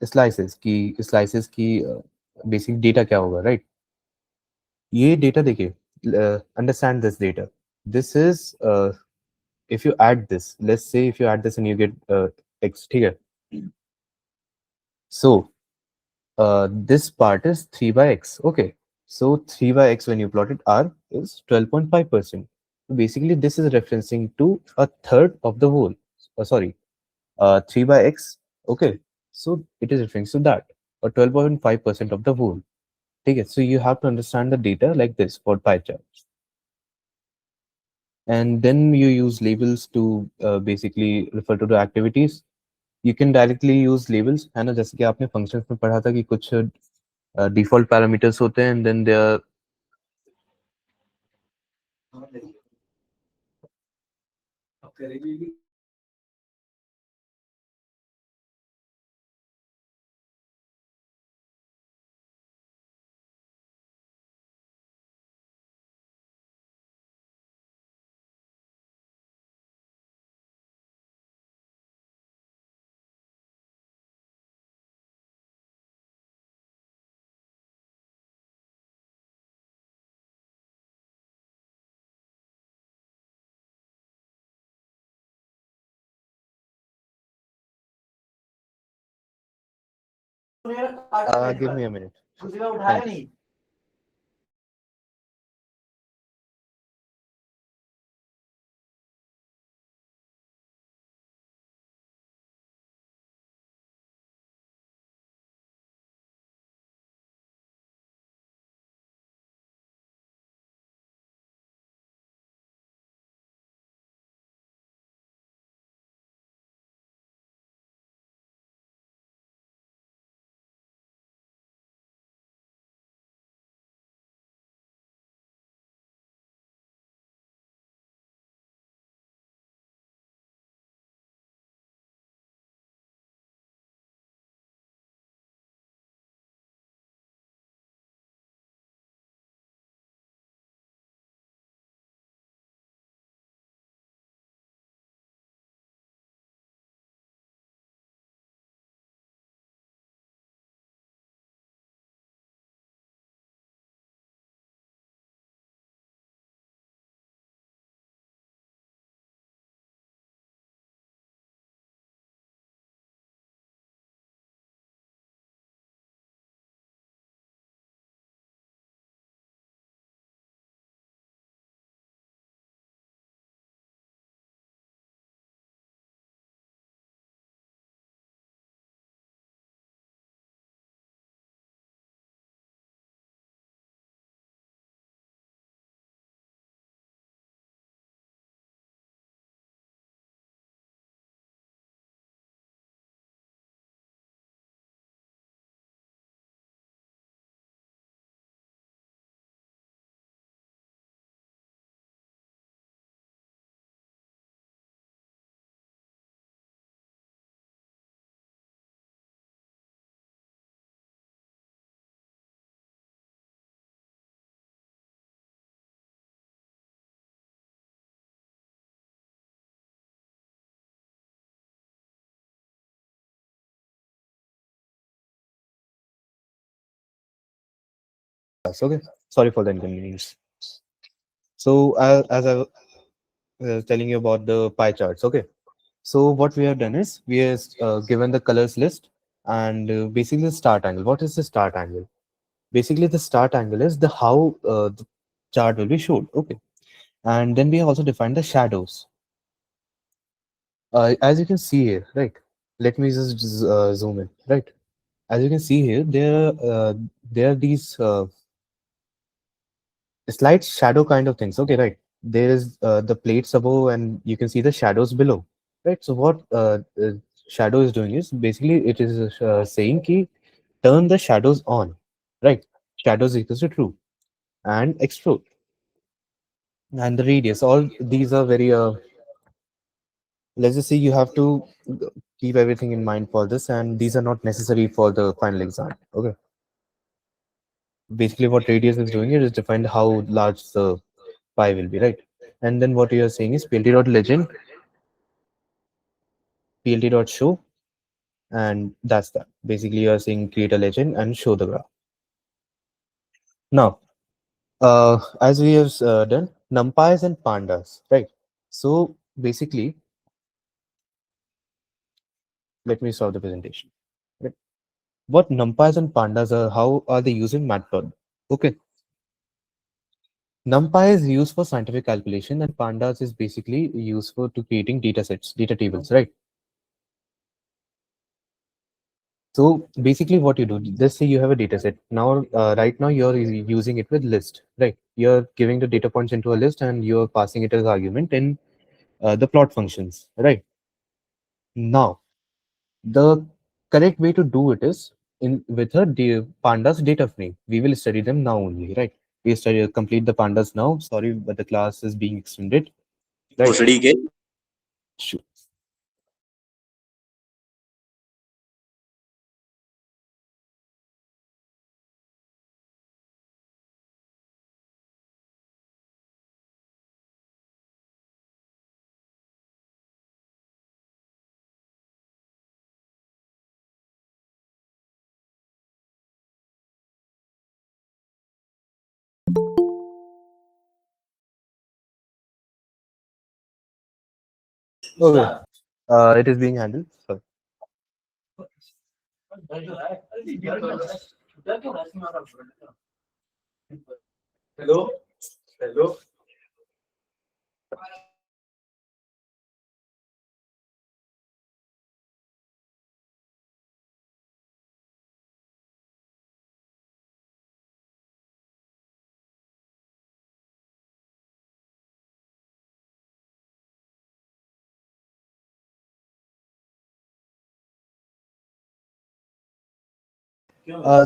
Speaker 1: slices की बेसिक डेटा क्या होगा, राइट? ये डेटा देखिए, understand this data. This is, if you add this, let's say if you add this and you get x, ठीक है? So this part is 3 by x. Okay, so 3 by x, when you plot it, r is 12.5%. So basically this is referencing to a third of the whole. Sorry, 3 by x. Okay, so it is referring to that, or 12.5% of the whole. Okay, so you have to understand the data like this for pie charts. And then you use labels to basically refer to the activities. You can directly use labels, है ना, जैसे कि आपने functions में पढ़ा था कि कुछ डिफॉल्ट पैरामीटर्स होते हैं, and then they are Give me a minute. Thanks. Yes, okay. Sorry for the inconvenience. So, as I was telling you about the pie charts, okay. So, what we have done is we have given the colors list and basically the start angle. What is the start angle? Basically, the start angle is the how the chart will be showed, okay. And then we have also defined the shadows. As you can see here, right? Let me just zoom in, right? As you can see here, there are these slight shadow kind of things. Okay, right. There is the plates above, and you can see the shadows below. Right. So what shadow is doing is basically it is saying ki turn the shadows on. Right. Shadows equals to true and explode and the radius. All these are very let's just say you have to keep everything in mind for this, and these are not necessary for the final exam. Okay. Basically, what radius is doing it is defined how large the pie will be, right? And then what you are saying is plt.legend, plt.show, and that's that. Basically, you are saying create a legend and show the graph. Now, as we have done, numpys and pandas, right? So basically, let me start the presentation. Right? What numpys and pandas are, how are they used in Matplotlib? Okay, NumPy is used for scientific calculation, and pandas is basically used for to creating data sets, data tables, right? So basically what you do, let's say you have a data set. Now, right now you're using it with list, right? You're giving the data points into a list and you're passing it as argument in the plot functions, right? Now, the correct way to do it is in with a pandas data frame. We will study them now only, right? We study complete the pandas now. Sorry, but the class is being extended, right?
Speaker 2: भोसड़ी के
Speaker 1: Sure. Okay. It is being handled. Sorry. Hello hello.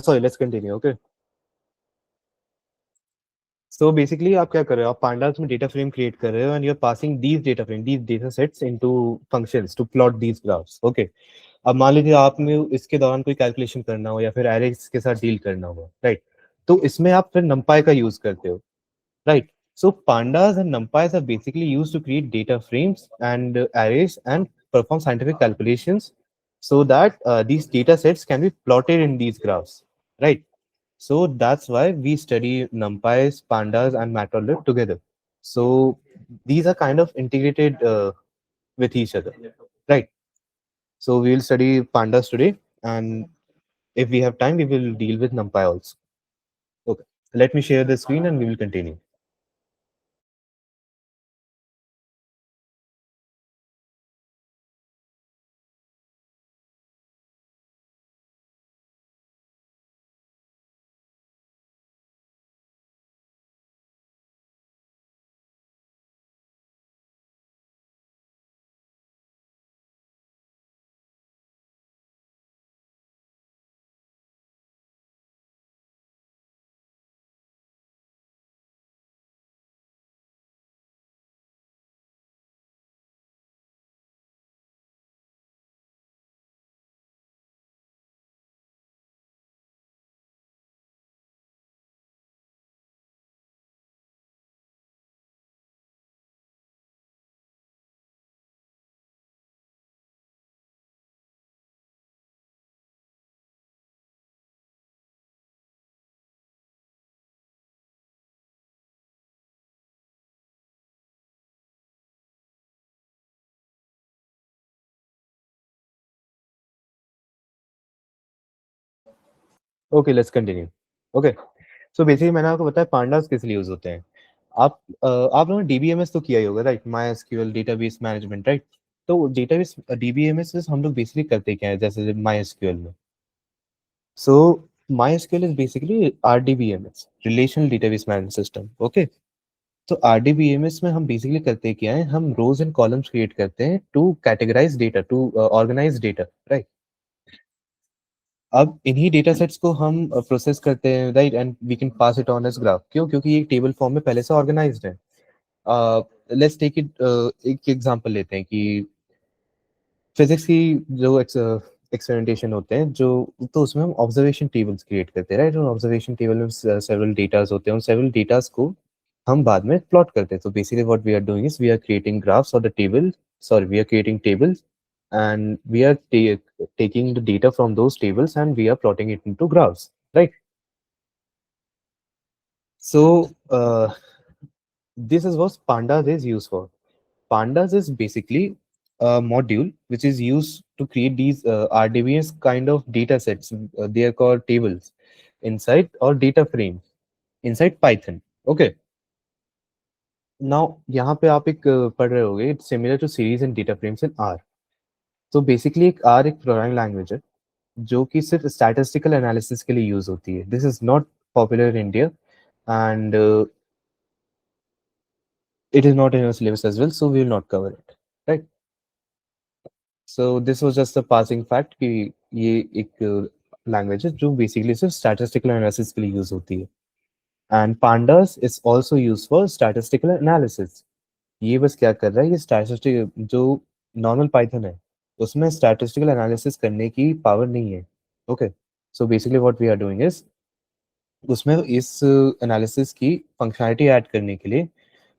Speaker 1: Sorry, let's continue. Okay. So basically आप क्या कर रहे हो, आप pandas में data frame create कर रहे हो and you're passing these data sets into functions to plot these graphs. Okay. अब मान लीजिए आप में इसके दौरान कोई कैलकुलेशन करना हो या फिर एरेस के साथ डील करना हो, राइट? तो इसमें आप फिर numpy का यूज करते हो, right? So pandas and numpys are basically used to create data frames and arrays and perform scientific calculations so that these data sets can be plotted in these graphs, right? So that's why we study numpys, pandas, and matplotlib together. So these are kind of integrated with each other, right? So we will study pandas today, and if we have time, we will deal with numpy also. Okay, let me share the screen and we will continue. Okay, let's continue. Okay, so basically मैंने आपको बताया pandas किस लिए use होते हैं। आप लोगों ने डीबीएमएस तो किया ही होगा, right? My SQL database management, right? तो डेटाबेस डीबीएमएस हम लोग बेसिकली करते क्या है, जैसे माई एसक्यूएल में। So MySQL is basically RDBMS, relational database management system. Okay, तो आरडीबीएमएस में हम बेसिकली करते क्या है, हम रोज एंड कॉलम्स क्रिएट करते हैं to categorize data, to organize data, right? अब इन्हीं डेटा सेट्स को हम प्रोसेस करते हैं, right? And we can pass it on as graph. क्यों? क्योंकि ये टेबल फॉर्म में पहले से ऑर्गेनाइज्ड है। लेट्स टेक इट, एक एग्जांपल लेते हैं कि फिजिक्स की जो एक्सपेरिमेंटेशन होते हैं जो, तो उसमें हम ऑब्जर्वेशन टेबल्स क्रिएट करते हैं, राइट? और ऑब्जर्वेशन टेबल में सेवरल डेटास होते हैं, उन सेवरल डेटास को हम बाद में प्लॉट करते हैं। तो basically what we are doing is we are creating graphs और the table, sorry, we are creating tables and we are taking the data from those tables and we are plotting it into graphs, right? So this is what pandas is used for. Pandas is basically a module which is used to create these RDBS kind of data sets. They are called tables inside or data frames inside Python. Okay. Now यहाँ पे आप एक पढ़ रहे होगे, it's similar to series and data frames in R. तो basically एक R एक प्रोग्रामिंग लैंग्वेज है जो कि सिर्फ स्टैटिस्टिकल एनालिसिस के लिए यूज होती है। This is not popular in India and it is not in your syllabus as well, so we will not cover it, right? So this was just a passing fact कि ये एक language है जो basically सिर्फ statistical analysis के लिए use होती है। And pandas is also used for statistical analysis. ये बस क्या कर रहा है, ये स्टैटिस्टिक जो नॉर्मल पाइथन है उसमें स्टैटिस्टिकल एनालिसिस करने की पावर नहीं है। Okay, so basically what we are doing is उसमें इस एनालिसिस की फंक्शनैलिटी ऐड करने के लिए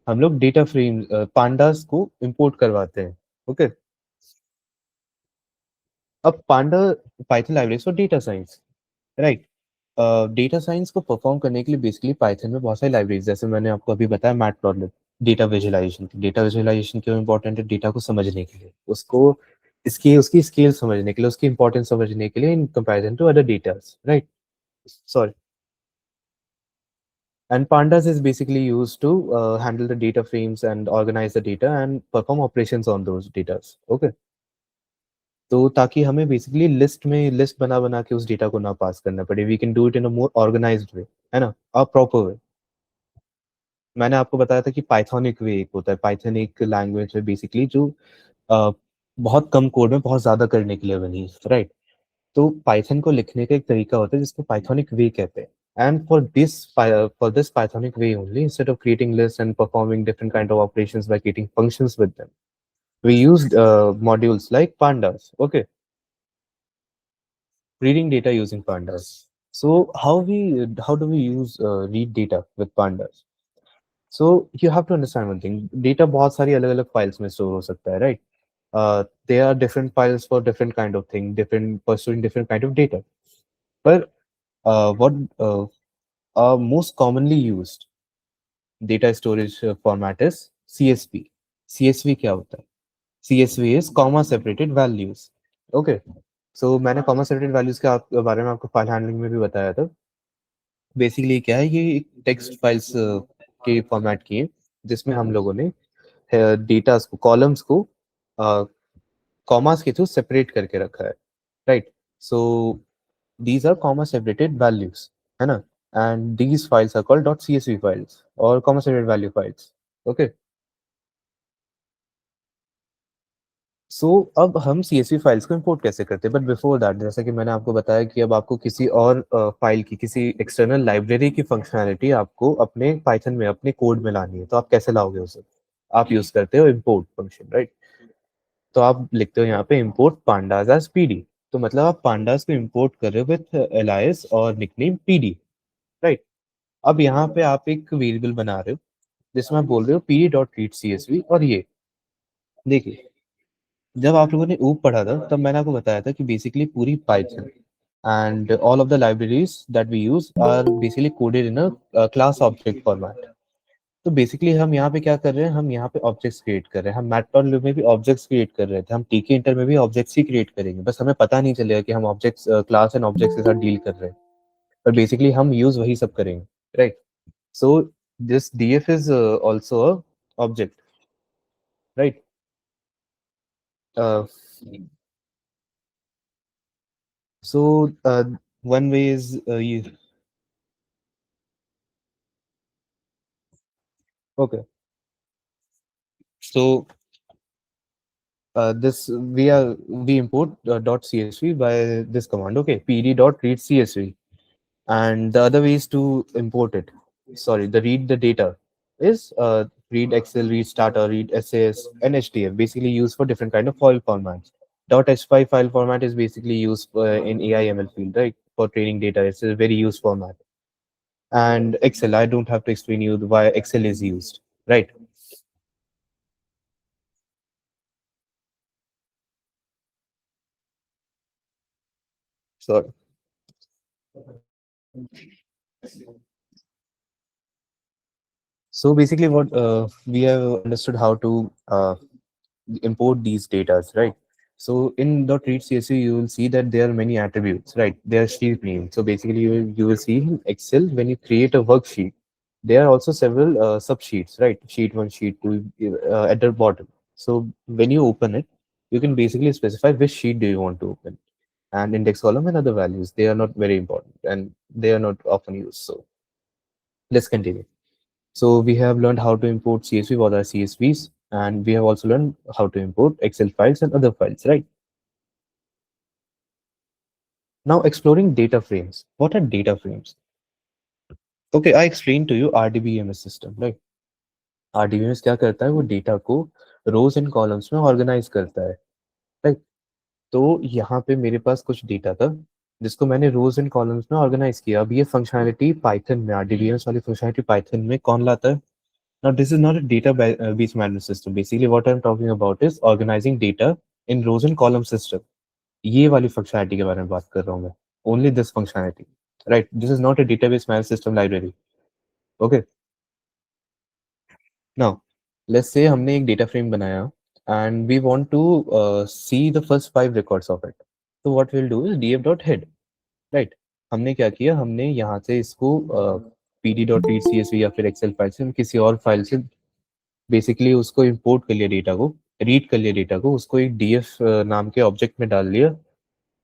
Speaker 1: हम लोग डेटा फ्रेम पांडास को इंपोर्ट करवाते हैं। ओके, अब panda Python libraries for data science, right? Data science को परफॉर्म करने के लिए बेसिकली पाइथन में बहुत सारी लाइब्रेरीज, जैसे मैंने आपको अभी बताया matplotlib, data visualization. Data visualization क्यों इंपॉर्टेंट है? डेटा को समझने के लिए, उसको इसकी उसकी स्केल समझने के लिए, उसकी इंपॉर्टेंस समझने के लिए in comparison to other datas, right? Sorry. And pandas is basically used to handle the data frames and organize the data and perform operations on those data. Okay. तो ताकि हमें बेसिकली लिस्ट बना बना के उस डेटा को ना pass करना पड़े, we can do it in a more organised way, है ना, अ प्रॉपर वे। मैंने आपको बताया था कि पाइथॉनिक वे एक होता है, पाइथन एक लैंग्वेज है बेसिकली जो अ, बहुत कम कोड में बहुत ज्यादा करने के लिए बनी है, राइट? तो पाइथन को लिखने का एक तरीका होता है जिसको पाइथोनिक वे कहते हैं। And for this Pythonic way only, instead of creating list and performing different kind of operations by creating functions with them, we used modules like pandas. Okay, reading data using pandas. So how do we use read data with pandas? So you have to understand one thing, data बहुत सारी अलग अलग files में store हो सकता है, right? There are different files for different kind of thing, different pursuing different kind of data. But what most commonly used data storage format is CSV. CSV क्या होता है? CSV is comma separated values. Okay. So मैंने comma separated values के बारे में आपको file handling में भी बताया था। बेसिकली क्या है, ये एक टेक्स्ट फाइल्स के फॉर्मेट की है जिसमें हम लोगों ने डेटा को, कॉलम्स को कॉमास के थ्रू सेपरेट करके रखा है, right? So these are comma separated values, है ना? And these files are called .csv files or comma separated value files. Okay. सो अब हम CSV फाइल्स को इंपोर्ट कैसे करते हैं, बट बिफोर दैट, जैसा कि मैंने आपको बताया कि अब आपको किसी और फाइल की, किसी एक्सटर्नल लाइब्रेरी की फंक्शनैलिटी आपको अपने पाइथन में, अपने कोड में लानी है, तो आप कैसे लाओगे उसे? आप यूज करते हो इंपोर्ट फंक्शन, राइट? तो आप लिखते हो यहाँ पे इंपोर्ट पांडाज एज पीडी। तो मतलब आप पांडास को इंपोर्ट कर रहे हो विथ एलाइस और निकनेम पीडी, राइट? अब यहाँ पे आप एक वेरिएबल बना रहे हो जिसमें आप बोल रहे हो पी डॉट रीड CSV। और ये देखिए, जब आप लोगों ने ऊप पढ़ा था तब मैंने आपको बताया था कि बेसिकली पूरी Python and all of the libraries that we use are basically coded in a class object format. तो बेसिकली हम यहाँ पे क्या कर रहे हैं, हम यहाँ पे ऑब्जेक्ट्स क्रिएट कर रहे हैं। हम मैटप्लॉट में भी ऑब्जेक्ट्स क्रिएट कर रहे थे, हम टीके इंटर में भी ऑब्जेक्ट्स ही क्रिएट करेंगे, बस हमें पता नहीं चलेगा कि हम ऑब्जेक्ट्स, क्लास एंड ऑब्जेक्ट्स के साथ डील कर रहे हैं, पर बेसिकली हम यूज वही सब करेंगे, right? So this DF is also a object, right? So one way is okay. So this we import .csv by this command. Okay, pd dot read csv, and the other way is to import it. Sorry, the read the data is read Excel, read Stata, read SAS, and HDF. Basically used for different kind of file formats. .h5 file format is basically used in AI/ML field, right? For training data, it's a very used format. And Excel, I don't have to explain you why Excel is used, right? So, so basically, what we have understood how to import these data, right? So in .read CSV, you will see that there are many attributes, right? They are sheet names. So basically, you will see in Excel when you create a worksheet, there are also several subsheets, right? Sheet one, sheet two, at the bottom. So when you open it, you can basically specify which sheet do you want to open, and index column and other values. They are not very important and they are not often used. So let's continue. So we have learned how to import CSV, what are CSVs, and we have also learned how to import Excel files and other files, right? Now exploring data frames. What are data frames? Okay, I explained to you RDBMS system, right? RDBMS क्या करता है, वो data को रोज and columns में organise करता है, right? तो यहाँ पे मेरे पास कुछ डेटा था जिसको मैंने रोज एंड कॉलम्स में ऑर्गेनाइज किया। अब ये फंक्शनैलिटी पाइथन में, RDBMS वाली फंक्शनैलिटी पाइथन में कौन लाता है? Now, this is not a database management system. Basically, what I'm talking about is organizing data in rows and column system. ये वाली फंक्शनैलिटी के बारे में बात कर रहा हूँ मैं। Only this functionality, right? This is not a database management system library. Okay. Now, let's say हमने एक डेटा फ्रेम बनाया and we want to see the first 5 records of it. So what we'll do is df.head, right. हमने क्या किया, हमने यहाँ से इसको pd.read.csv या फिर एक्सेल फाइल से किसी और फाइल से बेसिकली उसको इंपोर्ट कर लिया, डेटा को रीड कर लिया, डेटा को उसको एक डीएफ नाम के ऑब्जेक्ट में डाल लिया,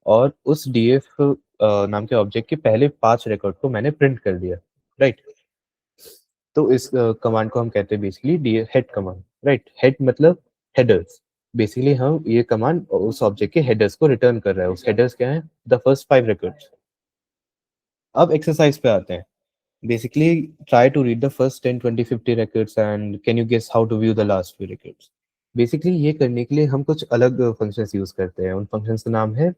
Speaker 1: और उस डीएफ नाम के ऑब्जेक्ट के पहले 5 रिकॉर्ड को मैंने प्रिंट कर दिया, राइट। तो इस कमांड को हम कहते हैं basically D head command, right. Head मतलब हेडर्स। बेसिकली हम ये कमांड उस ऑब्जेक्ट के हेडर्स को रिटर्न कर रहा है। उस हेडर्स क्या है, द फर्स्ट 5 रिकॉर्ड्स। अब एक्सरसाइज पे आते हैं। Basically try to read the first 10 20 50 records and can you guess how to view the last few records। Basically ये करने के लिए हम कुछ अलग फंक्शंस यूज करते हैं। उन फंक्शंस का नाम है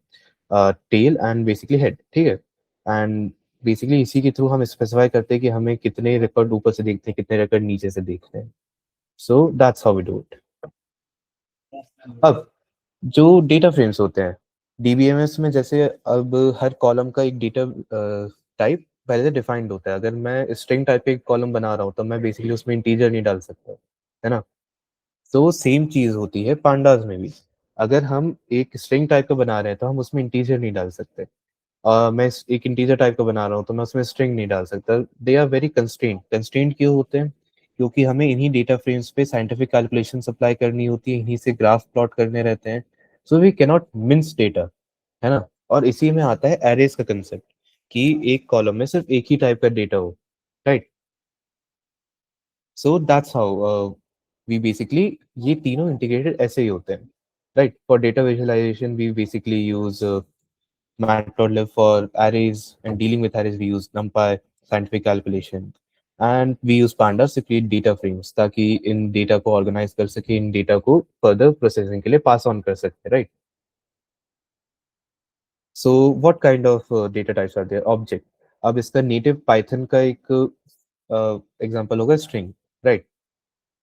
Speaker 1: टेल एंड बेसिकली हेड, ठीक है। एंड बेसिकली इसी के थ्रू हम स्पेसिफाई करते हैं कि हमें कितने रिकॉर्ड ऊपर से देखते हैं, कितने रिकॉर्ड नीचे से देखते हैं। So that's how we do it. अब जो डेटा फ्रेम्स होते हैं डीबीएमएस में, जैसे अब हर कॉलम का एक डेटा टाइप पहले से डिफाइंड होता है। अगर मैं स्ट्रिंग टाइप के कॉलम बना रहा हूँ तो मैं बेसिकली उसमें इंटीजर नहीं डाल सकता, है ना। तो सेम चीज होती है पांडास में भी। अगर हम एक स्ट्रिंग टाइप का बना रहे हैं तो हम उसमें इंटीजर नहीं डाल सकते। मैं एक इंटीजर टाइप का बना रहा हूँ तो मैं उसमें स्ट्रिंग नहीं डाल सकता। They are very constraint. Constraint क्यों होते हैं? क्योंकि हमें इन्हीं डेटा फ्रेम्स पे साइंटिफिक कैलकुलेशन अप्लाई करनी होती है, इन्हीं से ग्राफ प्लॉट करने रहते हैं। So we cannot mix data, है ना। और इसी में आता है एरेज का कंसेप्ट, कि एक कॉलम में सिर्फ एक ही टाइप का डेटा हो, right. So that's how we basically, ये तीनों इंटीग्रेटेड ऐसे ही होते हैं, right. For data visualization we basically use matplotlib for arrays, and dealing with arrays we use numpy, scientific calculation, and we use pandas to create data frames ताकि इन data को organize कर सके, इन डेटा को फर्दर प्रोसेसिंग के लिए pass on कर सकते, right. So what kind of data types are there? Object. अब इसका नेटिव पाइथन का एक एग्जांपल होगा string, right.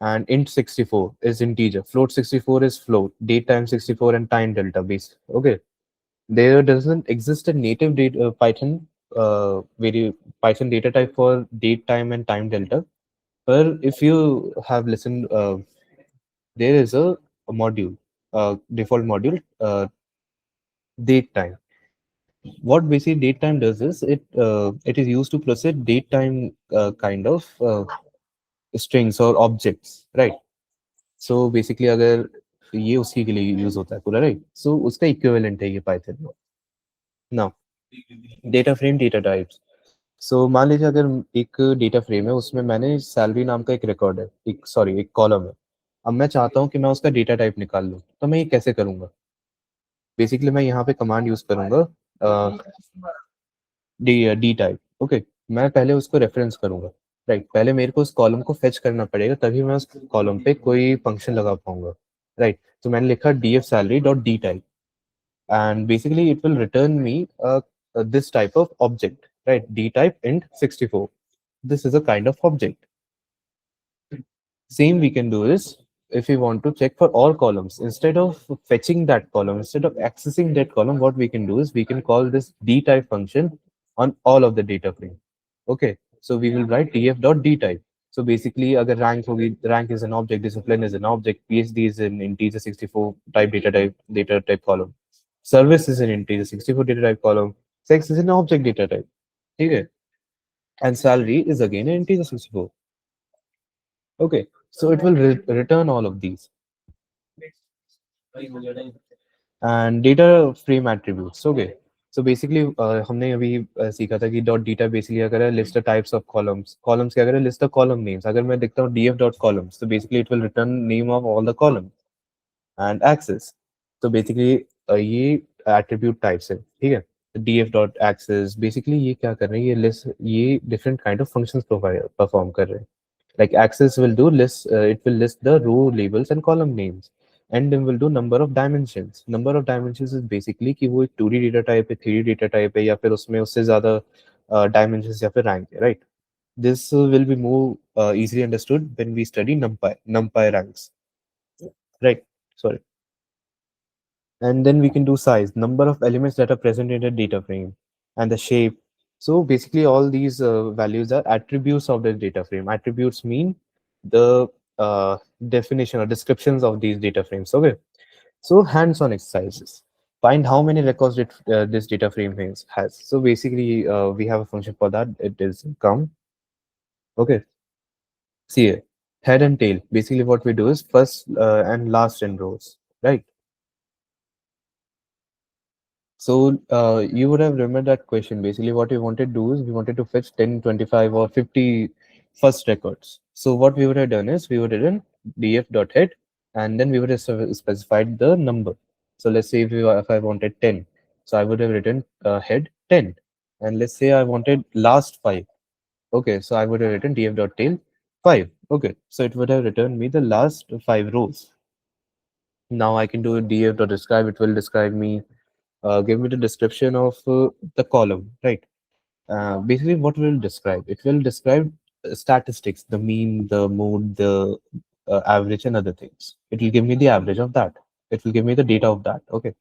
Speaker 1: And int 64 is integer, float 64 is float, date time 64, and time delta base. Okay, there doesn't exist a native data, Python data type for date time and time delta. But if you have listened, there is a module, default module, date time. What basically date time does is it is used to process date time kind of strings or objects, right? So basically अगर ये उसी के लिए use होता है पूरा, right. सो उसका equivalent है ये पाइथन में। Now data frame data types. So मान लीजिए अगर एक डेटा फ्रेम है, उसमें मैंने सैलरी नाम का एक रिकॉर्ड है, एक कॉलम है। अब मैं चाहता हूँ कि मैं उसका डेटा टाइप निकाल लूँ, तो मैं ये कैसे करूँगा? बेसिकली मैं यहाँ पे कमांड यूज करूंगा डी टाइप, ओके। मैं पहले उसको रेफरेंस करूंगा, राइट। पहले मेरे को उस कॉलम को फेच करना पड़ेगा, तभी मैं उस कॉलम पे कोई फंक्शन लगा पाऊंगा, राइट। तो मैंने लिखा df salary dot D type, and basically it will return me this type of object, right? D type int 64. This is a kind of object. Same we can do is, if we want to check for all columns, instead of fetching that column, instead of accessing that column, what we can do is we can call this D type function on all of the data frame. Okay, so we will write df.dtype. So basically, अगर rank होगी, rank is an object, discipline is an object, PhD is an integer 64 type data type column, service is an integer 64 data type column, sex is an object data type, ठीक है, and salary is again an integer 64. Okay, so it will return all of these. And data frame attributes, okay. So basically हमने अभी सीखा था कि dot data basically अगर है list the types of columns, columns क्या करें, लिस्ट द कॉलम नेम्स। अगर मैं देखता हूँ df डॉट कॉलम्स, तो basically it will return name of all the column and access. तो बेसिकली ये एट्रीब्यूट टाइप्स है, ठीक है। df डॉट एक्सेस बेसिकली ये क्या कर रहे हैं, ये लिस्ट, ये different kind of functions perform कर रहे हैं। Like access will do list, it will list the row labels and column names, and then will do number of dimensions. Number of dimensions is basically कि वो एक 2D data type है, 3D data type है, या फिर उसमें उससे ज़्यादा dimensions या फिर rank है, right? This will be more easily understood when we study NumPy ranks, right? Sorry. And then we can do size, number of elements that are present in a data frame, and the shape. So basically all these values are attributes of the data frame. Attributes mean the uh, definition or descriptions of these data frames. Okay, so hands-on exercises. Find how many records this data frame has. So basically, we have a function for that. It is count. Okay, see here, head and tail. Basically, what we do is first and last in rows, right? So you would have remembered that question. Basically, what we wanted to do is we wanted to fetch 10, 25, or 50 first records. So what we would have done is we would have done df.head, and then we would have specified the number. So let's say if I wanted 10, so I would have written head 10. And let's say I wanted last 5. Okay, so I would have written df.tail 5. Okay, so it would have returned me the last 5 rows. Now I can do df.describe. It will describe me, give me the description of the column, right? Basically, what will describe? It will describe statistics, the mean, the mode, the average, and other things. It will give me the average of that. It will give me the data of that. Okay,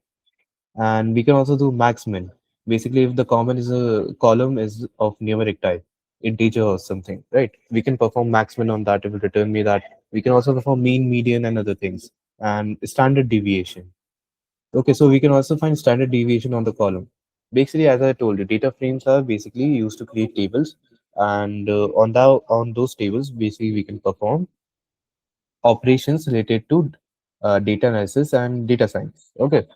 Speaker 1: and we can also do max min. Basically, if the common is a column is of numeric type, integer or something, right? We can perform max min on that. It will return me that. We can also perform mean, median, and other things, and standard deviation. Okay, so we can also find standard deviation on the column. Basically, as I told you, data frames are basically used to create tables, and on those tables, basically we can perform operations related to data analysis and data science. Okay,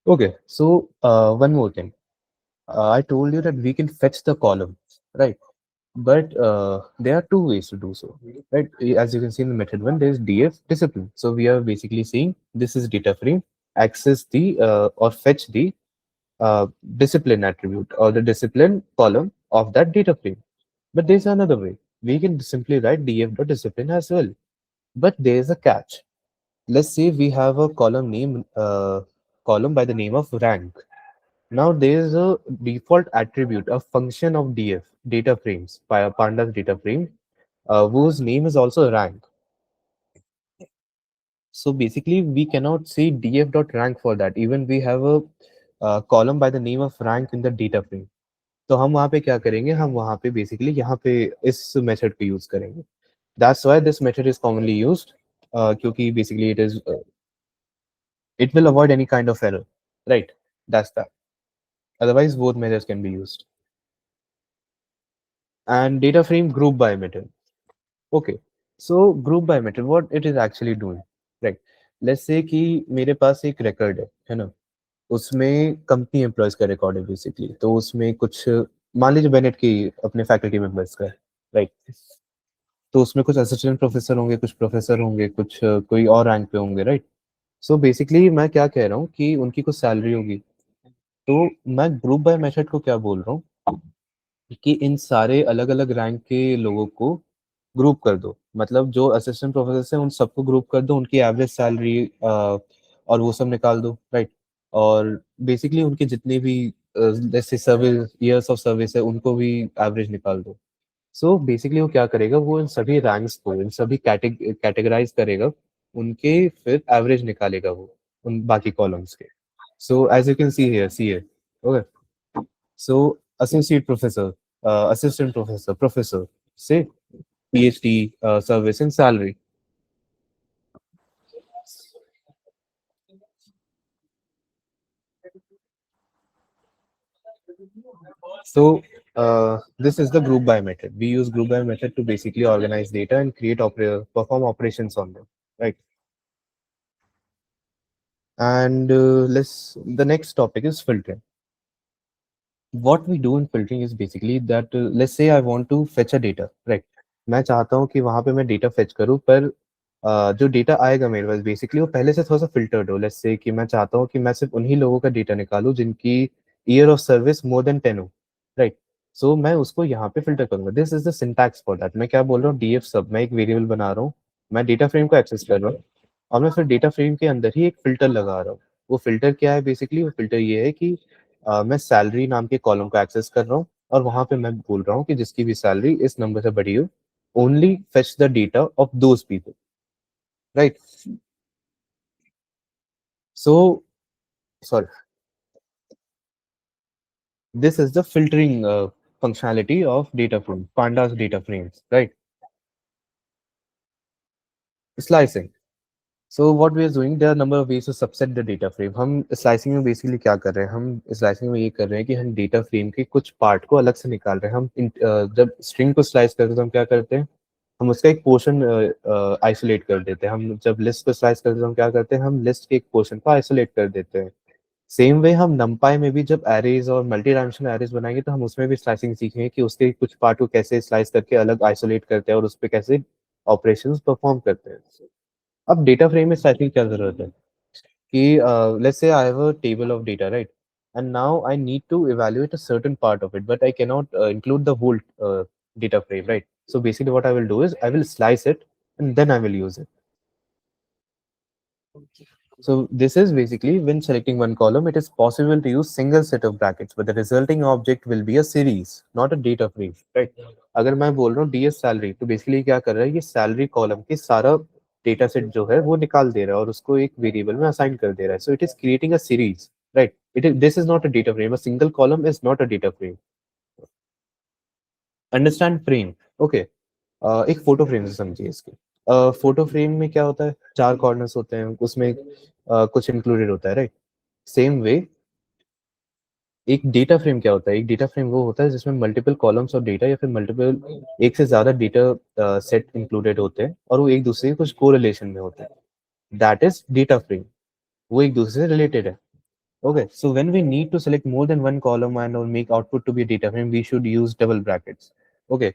Speaker 1: okay. So one more thing, I told you that we can fetch the column, right? But there are two ways to do so, right? As you can see in the method one, there's df discipline. So we are basically saying this is data frame, access the or fetch the discipline attribute or the discipline column of that data frame. But there's another way. We can simply write df.discipline as well. But there's a catch. Let's say we have a column by the name of rank. Now there's a default attribute, a function of df data frames by a pandas data frame, whose name is also rank. So basically, we cannot say df.rank for that. Even we have a column by the name of rank in the data frame. तो हम वहाँ पे क्या करेंगे, हम वहाँ पे basically यहाँ पे इस मेथड को यूज करेंगे. That's why this method is commonly used, क्योंकि basically it will avoid any kind of error, right? That's that. Otherwise both methods can be used. And data frame group by method. Okay, so group by method, what it is actually doing, right? Let's say कि मेरे पास एक record है ना, उसमें company employees का record है basically. तो उसमें कुछ, मान लीजिए बेनेट की अपने फैकल्टी मेंबर्स का है, राइट? तो उसमें कुछ असिस्टेंट प्रोफेसर होंगे, कुछ प्रोफेसर होंगे, कुछ कोई और रैंक पे होंगे, राइट? सो बेसिकली मैं क्या कह रहा हूँ कि उनकी कुछ सैलरी होगी. तो मैं ग्रुप बाय मेथड को क्या बोल रहा हूँ कि इन सारे अलग अलग रैंक के लोगों को ग्रुप कर दो. मतलब जो असिस्टेंट प्रोफेसर हैं उन सबको ग्रुप कर दो, उनकी एवरेज सैलरी और वो सब निकाल दो, राइट? और बेसिकली उनके जितने भी जैसे सर्विस ईयर्स ऑफ सर्विस है उनको भी एवरेज निकाल दो. सो बेसिकली वो क्या करेगा, वो इन सभी रैंक्स को, इन सभी कैटेगराइज करेगा, उनके फिर एवरेज निकालेगा वो उन बाकी कॉलम्स के. So as you can see here, see here. Okay, so associate professor, assistant professor, professor, say PhD, service and salary. So this is the group by method. We use group by method to basically organize data and perform operations on them, right? And the next topic is filtering. What we do in filtering is basically that let's say I want to fetch a data, right? मैं चाहता हूँ कि वहां पे मैं data fetch करूँ, पर जो डेटा आएगा मेरे पास बेसिकली वो पहले से थोड़ा सा फिल्टर्ड हो. लेट्स से कि मैं चाहता हूँ कि मैं सिर्फ उन्हीं लोगों का डेटा निकालूं जिनकी year of service more than 10 हो, राइट? सो मैं उसको यहाँ पे फिल्टर करूंगा. This is the syntax for that. मैं क्या बोल रहा हूँ, डीएफ सब, मैं एक वेरिएबल बना रहा हूँ, मैं डेटा फ्रेम को एक्सेस कर रहा हूँ, और मैं फिर डेटा फ्रेम के अंदर ही एक फिल्टर लगा रहा हूँ. वो फिल्टर क्या है बेसिकली? वो फिल्टर ये है कि मैं सैलरी नाम के कॉलम को एक्सेस कर रहा हूँ, और वहां पे मैं बोल रहा हूँ कि जिसकी भी सैलरी इस नंबर से बड़ी हो, only fetch the data of those people, right? So sorry, this is the filtering functionality of data frame, pandas data frames, right? Slicing. So what we are doing, there are number of ways to subset the data frame. हम slicing में basically क्या कर रहे हैं, हम slicing में ये कर रहे हैं कि हम डेटा फ्रेम के कुछ पार्ट को अलग से निकाल रहे हैं। जब स्ट्रिंग को स्लाइस करते हैं तो हम क्या करते हैं, हम उसका एक पोर्शन आइसोलेट कर देते हैं। हम जब लिस्ट को स्लाइस करते हैं तो हम क्या करते हैं, हम लिस्ट के एक पोर्शन को आइसोलेट कर देते हैं। सेम वे हम नमपाई में भी जब एरेज और मल्टी डायमेंशनल एरेज बनाएंगे तो हम उसमें भी स्लाइसिंग सीखेंगे कि उसके कुछ पार्ट को कैसे स्लाइस करके अलग आइसोलेट करते हैं और उस पर कैसे ऑपरेशंस परफॉर्म करते हैं। अब डेटा फ्रेम में स्लाइसिंग की क्या जरूरत है कि let's say I have a table of data, right? And now I need to evaluate a certain part of it, but I cannot include the whole data frame, right? So basically, what I will do is I will slice it and then I will use it. So this is basically when selecting one column, it is possible to use single set of brackets, but the resulting object will be a series, not a data frame, right? अगर मैं बोल रहा हूँ ds salary, तो basically क्या कर रहा है, ये salary column की सारा डेटा सेट जो है वो निकाल दे रहा है और उसको एक वेरिएबल में असाइन कर दे रहा है. So it is creating a series, right? This is not a data frame. A single column is not a data frame. Understand frame? Okay. एक फोटो फ्रेम से समझिए इसके. फोटो फ्रेम में क्या होता है, चार कॉर्नर्स होते हैं, उसमें कुछ इंक्लूडेड होता है, राइट? सेम वे एक डेटा फ्रेम क्या होता है, एक डेटा फ्रेम वो होता है जिसमें मल्टीपल कॉलम्स और डेटा या फिर मल्टीपल एक से ज्यादा डेटा सेट इंक्लूडेड होते हैं और वो एक दूसरे के कुछ कोरिलेशन में होते हैं. That is data frame. वो एक दूसरे से रिलेटेड है. Okay, so when we need to select more than one column and or make output to be a data frame, we should use double brackets. Okay,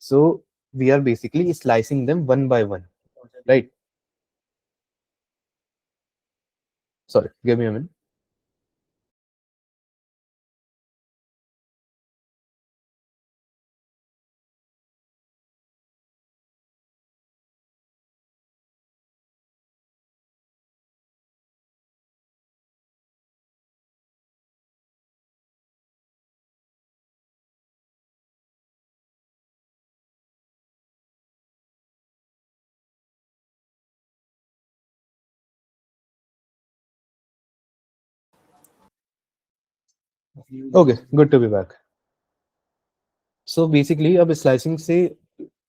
Speaker 1: so we are basically slicing them one by one, right? Sorry, give me a minute. Okay, good to be back. So basically अब slicing से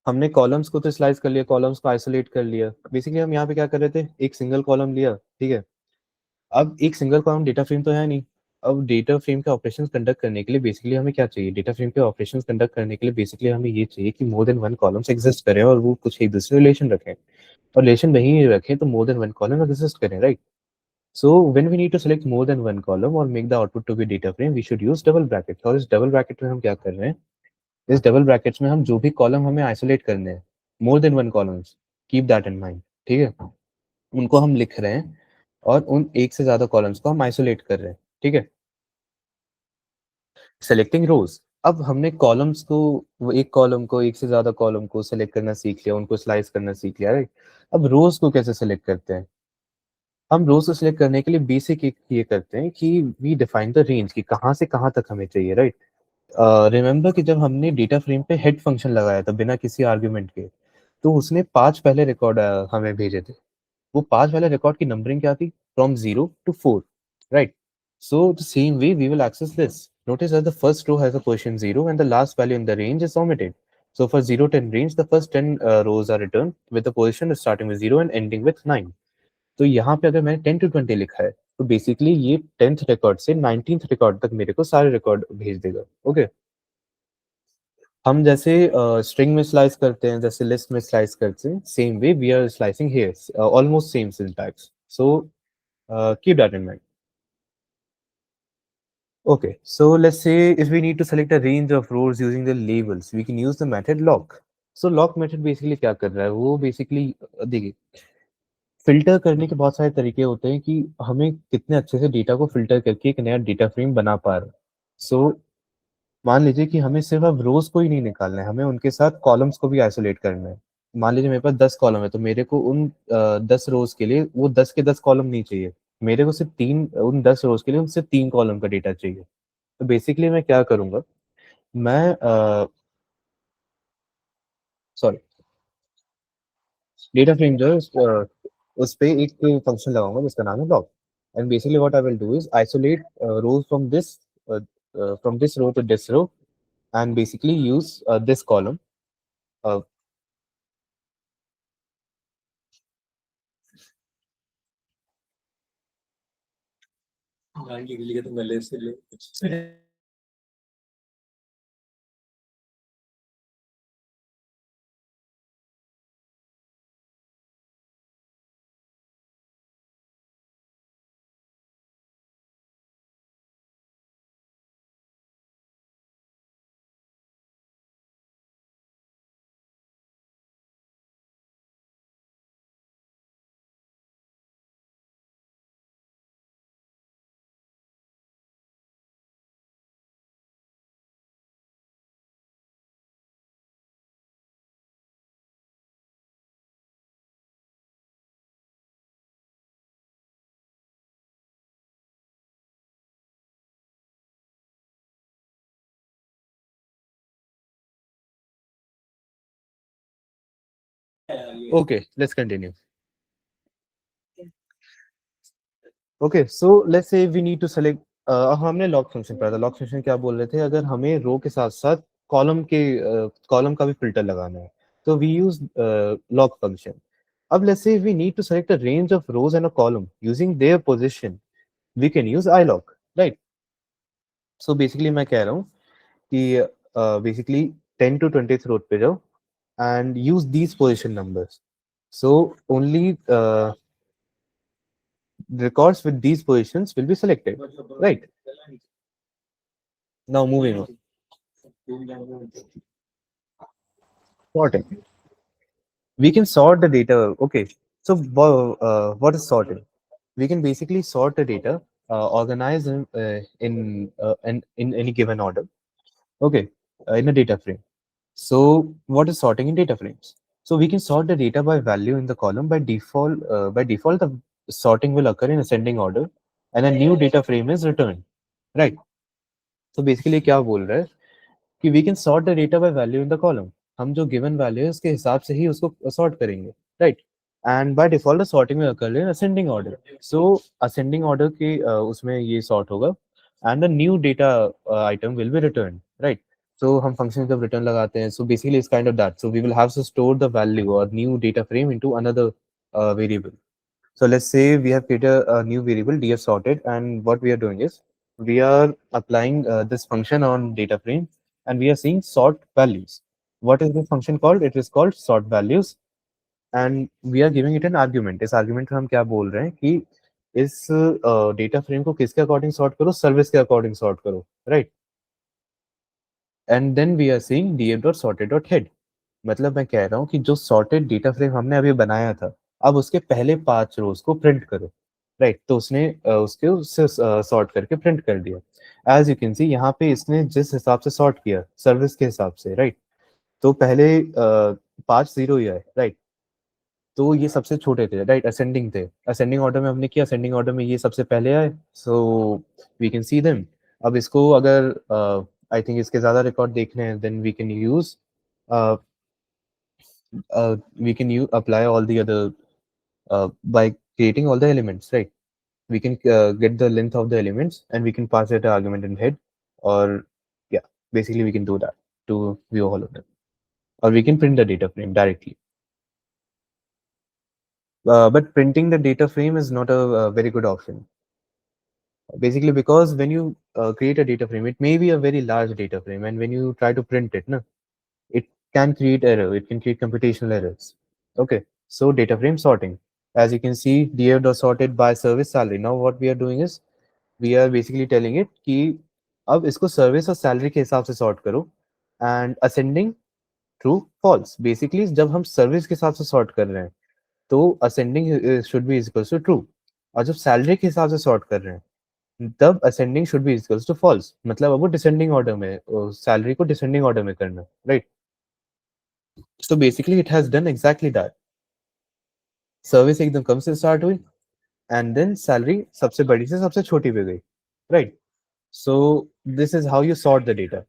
Speaker 1: हमने columns को तो slice कर लिया, columns को isolate कर लिया. बेसिकली हम यहाँ पे क्या कर रहे थे, एक सिंगल कॉलम लिया, ठीक है. अब एक सिंगल कॉलम डेटा फ्रेम तो है नहीं. अब डेटा फ्रेम के ऑपरेशंस कंडक्ट करने के लिए बेसिकली हमें क्या चाहिए, डेटा फ्रेम के ऑपरेशंस कंडक्ट करने के लिए बेसिकली हमें ये चाहिए कि मोर देन वन कॉलम्स एग्जिस्ट करें और वो कुछ एक दूसरे रिलेशन रखें. और रिलेशन नहीं रखें तो more than one column exist करें, right? So when we need to select more than one column और make the output to be data frame, we should use double bracket. और इस डबल ब्रैकेट में हम क्या कर रहे हैं, इस डबल ब्रैकेट्स में हम जो भी कॉलम हमें आइसोलेट करने हैं, मोर than one columns, keep that in mind, ठीक है. उनको हम लिख रहे हैं और उन एक से ज्यादा कॉलम्स को हम आइसोलेट कर रहे हैं, ठीक है. सेलेक्टिंग रोज. अब हमने कॉलम्स को, वो एक कॉलम को, एक से ज्यादा कॉलम को सेलेक्ट करना सीख लिया, उनको स्लाइस करना सीख लिया, राइट? अब रोज को कैसे सेलेक्ट करते हैं, हम रोज को सिलेक्ट करने के लिए बेसिक एक ये करते हैं कि वी डिफाइन द रेंज कि कहाँ से कहाँ तक हमें चाहिए, राइट? रिमेंबर कि जब हमने डेटा फ्रेम पे हेड फंक्शन लगाया था बिना किसी आर्ग्यूमेंट के, तो उसने 5 पहले रिकॉर्ड हमें भेजे थे. वो 5 वाले रिकॉर्ड की नंबरिंग क्या थी, from 0 to 4, right? So the same way we will access this. Notice that the first row has a position 0 and the last value in the range is omitted. So for 0 10 range, the first 10 rows are returned with the position starting with 0 and ending with 9. तो यहाँ पे अगर मैंने 10 to 20 लिखा है तो basically ये 10th record से 19th रिकॉर्ड तक मेरे को सारे रिकॉर्ड भेज देगा. ओके. हम जैसे स्ट्रिंग में स्लाइस करते हैं, जैसे लिस्ट में स्लाइस करते हैं, same way we are slicing here, almost same syntax. So keep that in mind. Okay, so let's say if we need to select a range of rows using the labels, we can use the method lock. So lock method basically क्या कर रहा है, वो basically देखिए, filter करने के बहुत सारे तरीके होते हैं कि हमें कितने अच्छे से डेटा को फिल्टर करके एक नया डेटा फ्रेम बना पा रहे हैं. सो मान लीजिए कि हमें सिर्फ अब रोज को ही नहीं निकालना है, हमें उनके साथ कॉलम्स को भी आइसोलेट करना है. मान लीजिए मेरे पास 10 कॉलम है तो मेरे को उन 10 रोज के लिए वो 10 के 10 कॉलम नहीं चाहिए. मेरे को सिर्फ तीन, उन 10 रोज के लिए सिर्फ 3 कॉलम का डेटा चाहिए. तो बेसिकली मैं क्या करूंगा, मैं सॉरी, डेटा फ्रेम जो है उस पे एक फंक्शन लगाऊंगा जिसका नाम है log. And basically what I will do is isolate rows from this row to this row and basically use this column. Uh, okay, let's continue. Okay so let's say we need to select, हमने log function पढ़ा था। Log function क्या बोल रहे थे, अगर हमें रो के साथ साथ कॉलम का भी फिल्टर लगाना है तो वी यूज लॉग फंक्शन। अब let's say we need to select a range of rows and a column using their position, we can use I log, right. So basically मैं कह रहा हूँ कि बेसिकली 10 to 20th row पे जाओ and use these position numbers. So only records with these positions will be selected, right? Now moving on. Sorting. We can sort the data. Okay. So what is sorting? We can basically sort the data, organize in any given order. Okay, in a data frame. So what is sorting in data frames? So we can sort the data by value in the column by default. By default, the sorting will occur in ascending order, and a new data frame is returned. Right. So basically, क्या बोल रहा है कि we can sort the data by value in the column. हम जो given value है उसके हिसाब से ही उसको सॉर्ट करेंगे, right. And by default sorting में अकर है ascending order. So ascending order के उसमें ये सॉर्ट होगा and the new data item will be return, right. So हम फंक्शन जब रिटर्न लगाते हैं, so basically it's kind of that. So we will have to store the value और new data frame into another variable. So let's say we have created a new variable df sorted, and what we are doing is we are applying this function on data frame, and we are seeing sort values. What is the function called? It is called sort values, and we are giving it an argument. इस argument में हम क्या बोल रहे हैं कि इस data frame को किसके अकॉर्डिंग सॉर्ट करो, सर्विस के अकॉर्डिंग सॉर्ट करो, right. And then we are seeing df dot sorted dot head। मतलब मैं कह रहा हूँ कि जो सॉर्टेड डेटा फ्रेम हमने अभी बनाया था, अब उसके पहले 5 रोज को प्रिंट करो, राइट। तो उसने उसके उससे सॉर्ट करके प्रिंट कर दिया। एज यू कैन सी यहाँ पे इसने जिस हिसाब से सॉर्ट किया सर्विस के हिसाब से, राइट। तो पहले 5 जीरो ही आए, राइट। तो ये सबसे छोटे थे, राइट, असेंडिंग थे। असेंडिंग ऑर्डर में हमने किया, असेंडिंग ऑर्डर में ये सबसे पहले आए, so we can see them. अब इसको अगर आई थिंक इसके ज्यादा रिकॉर्ड देखने हैं, then we can use we can apply all the other by creating all the elements, right? We can get the length of the elements and we can pass it an argument in head, or yeah, basically we can do that to view all of them, or we can print the data frame directly. But printing the data frame is not a very good option, basically because when you create a data frame, it may be a very large data frame, and when you try to print it, no, it can create error. It can create computational errors. Okay, so data frame sorting. As you can see, DF was sorted by service salary. Now what we are doing is we are basically telling it कि अब इसको service और salary के हिसाब से sort करो, and ascending true false. Basically जब हम सर्विस के हिसाब से सॉर्ट कर रहे हैं तो ascending should be equals to true, और जब सैलरी के हिसाब से सॉर्ट कर रहे हैं तब ascending should be equals to false. मतलब अब वो डिसेंडिंग ऑर्डर में, सैलरी को डिसेंडिंग ऑर्डर में करना, right. So basically, it has done exactly that. सर्विस एकदम कम से स्टार्ट हुई एंड देन सैलरी सबसे बड़ी से सबसे छोटी पे गई, right. So this is how you sort the data.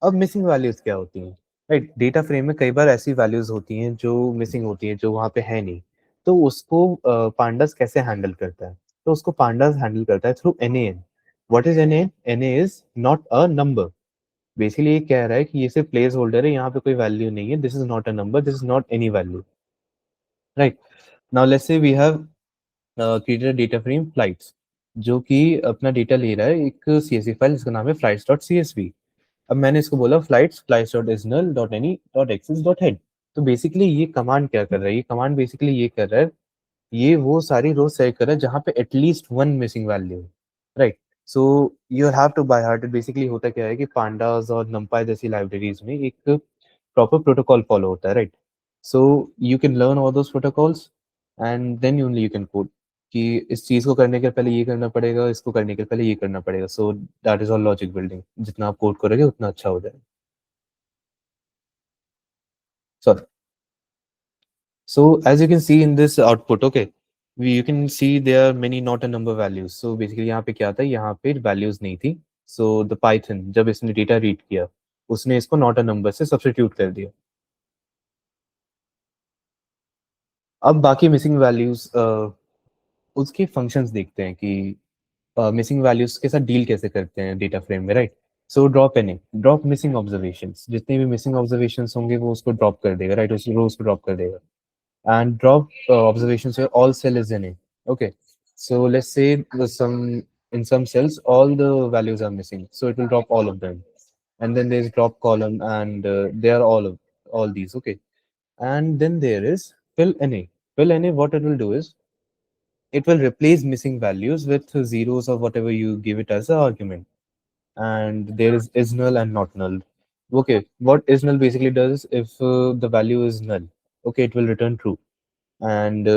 Speaker 1: अब मिसिंग वैल्यूज क्या होती हैं, राइट। डेटा फ्रेम में कई बार ऐसी वैल्यूज होती हैं जो मिसिंग होती हैं, जो वहाँ पे है नहीं। तो उसको पांडास कैसे हैंडल करता है? तो उसको पांडास हैंडल करता है through N A N. What is N A N? N A is not a number, basically ये कह रहा है कि ये सिर्फ प्लेस होल्डर है, यहाँ पे कोई वैल्यू नहीं है, this is not a number, this is not any value, right. Now let's say we have created a data frame flights, जो कि अपना डेटा ले रहा है एक CSV फाइल जिसका नाम है flights.csv। अब मैंने इसको बोला flights.isnal.any.axis.head। तो बेसिकली ये कमांड क्या कर रहा है, ये कमांड बेसिकली ये कर रहा है, ये वो सारी रोज सेलेक्ट कर रहा है जहाँ पे एटलीस्ट वन मिसिंग वैल्यू है, right. So you have to by heart. Basically होता क्या है कि पांडास और numpy जैसी लाइब्रेरीज में एक प्रॉपर प्रोटोकॉल फॉलो होता है, right. So you can learn all those protocols and then only you can code, कि इस चीज को करने के पहले ये करना पड़ेगा, इसको करने के पहले ये करना पड़ेगा। So that is all logic building, जितना आप कोड करोगे उतना अच्छा हो जाएगा। Sorry. So as you can see in this output, okay, you can see there are many not a number values. So basically यहाँ पे क्या था, यहाँ पे values नहीं थी। So the Python जब इसने data read किया, उसने इसको not a number से substitute कर दिया। अब बाकी missing values उसके functions देखते हैं कि मिसिंग वैल्यूज के साथ डील कैसे करते हैं डेटा फ्रेम में, right. So drop any, drop missing observations, जितने भी मिसिंग ऑब्जर्वेशंस होंगे वो उसको ड्रॉप कर देगा, राइट, उस रो उसको ड्रॉप कर देगा। And drop observations where all cell is in it. Okay, so let's say some in some cells all the values are missing, so it will drop all of them. And then there's drop column, and they are all these. Okay, and then there is fill any. Fill any. What it will do is it will replace missing values with zeros or whatever you give it as an argument. And there is null and not null. Okay, what is null basically does, if the value is null, okay, it will return true. And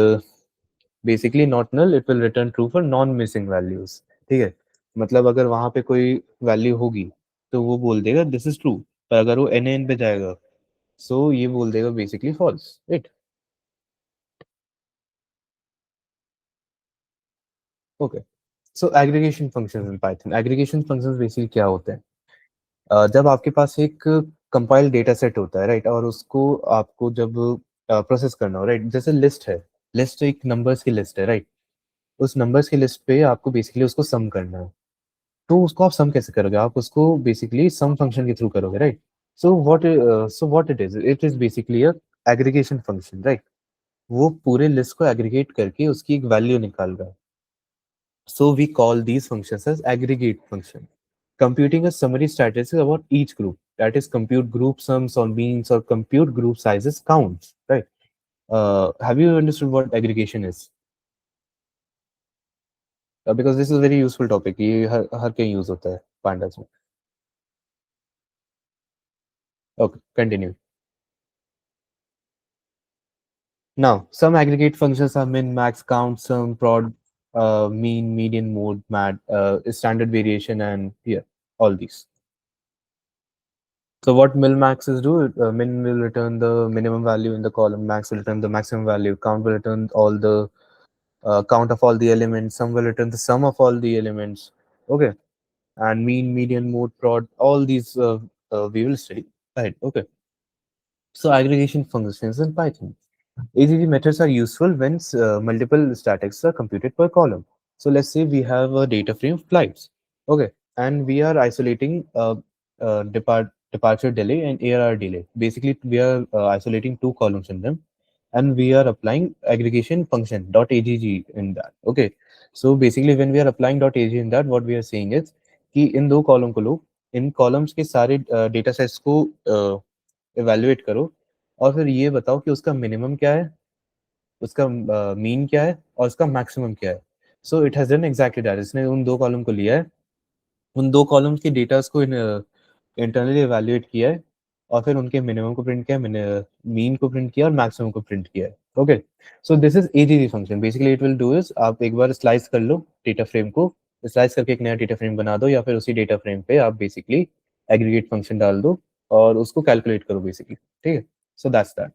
Speaker 1: basically not null, it will return true for non missing values. ठीक है, मतलब अगर वहां पे कोई value होगी तो वो बोल देगा दिस इज ट्रू, पर अगर वो एन पे जाएगा सो ये बोल देगा basically false, it. Okay, so aggregation functions in Python, aggregation functions basically क्या होते हैं, जब आपके पास एक कंपाइल डेटा सेट होता है, राइट, और उसको आपको जब प्रोसेस करना हो, राइट, जैसे लिस्ट है, लिस्ट एक नंबर्स की लिस्ट है, राइट। उस नंबर्स की लिस्ट पे आपको बेसिकली उसको सम करना है। तो उसको आप सम कैसे करोगे, आप उसको बेसिकली सम फंक्शन के थ्रू करोगे, right. So what it is basically a aggregation function, right. वो पूरे लिस्ट को एग्रीगेट करके उसकी एक वैल्यू निकाल रहा है। So we call these functions as aggregate function, computing a summary statistics about each group, that is compute group sums or means or compute group sizes counts, right. Have you understood what aggregation is? Because this is a very useful topic, ये हर कहीं use होता है pandas में। Okay, continue. Now, some aggregate functions are min, max, count, sum, prod, mean, median, mode, mad, standard variation, and here, all these. So what min max is do? Min will return the minimum value in the column, max will return the maximum value, count will return all the count of all the elements, sum will return the sum of all the elements. Okay, and mean, median, mode, prod, all these we will study. Right. Okay. So aggregation functions in Python. AGG methods are useful when multiple statics are computed per column. So let's say we have a data frame flights, okay, and we are isolating departure delay and ARR delay. Basically, we are isolating two columns in them, and we are applying aggregation function .agg in that. Okay, so basically, when we are applying .ag in that, what we are saying is कि इन दो column को लो, इन columns के सारे data sets को evaluate करो, और फिर ये बताओ कि उसका मिनिमम क्या है, उसका मीन क्या है, और उसका मैक्सिमम क्या है। So it has done exactly that, इसने उन दो कॉलम को लिया है, उन दो कॉलम्स की डेटास को इंटरनली इवेल्युएट किया है, और फिर उनके मिनिमम को प्रिंट किया, मीन को प्रिंट किया और मैक्सिमम को प्रिंट किया है। Okay, so this is AGG function. Basically it will do is, आप एक बार स्लाइस कर लो डेटा फ्रेम को, स्लाइस करके एक नया डेटा फ्रेम बना दो, या फिर उसी डेटा फ्रेम पे आप बेसिकली एग्रीगेट फंक्शन डाल दो और उसको कैलकुलेट करो बेसिकली। ठीक है, सो दैट्स दैट।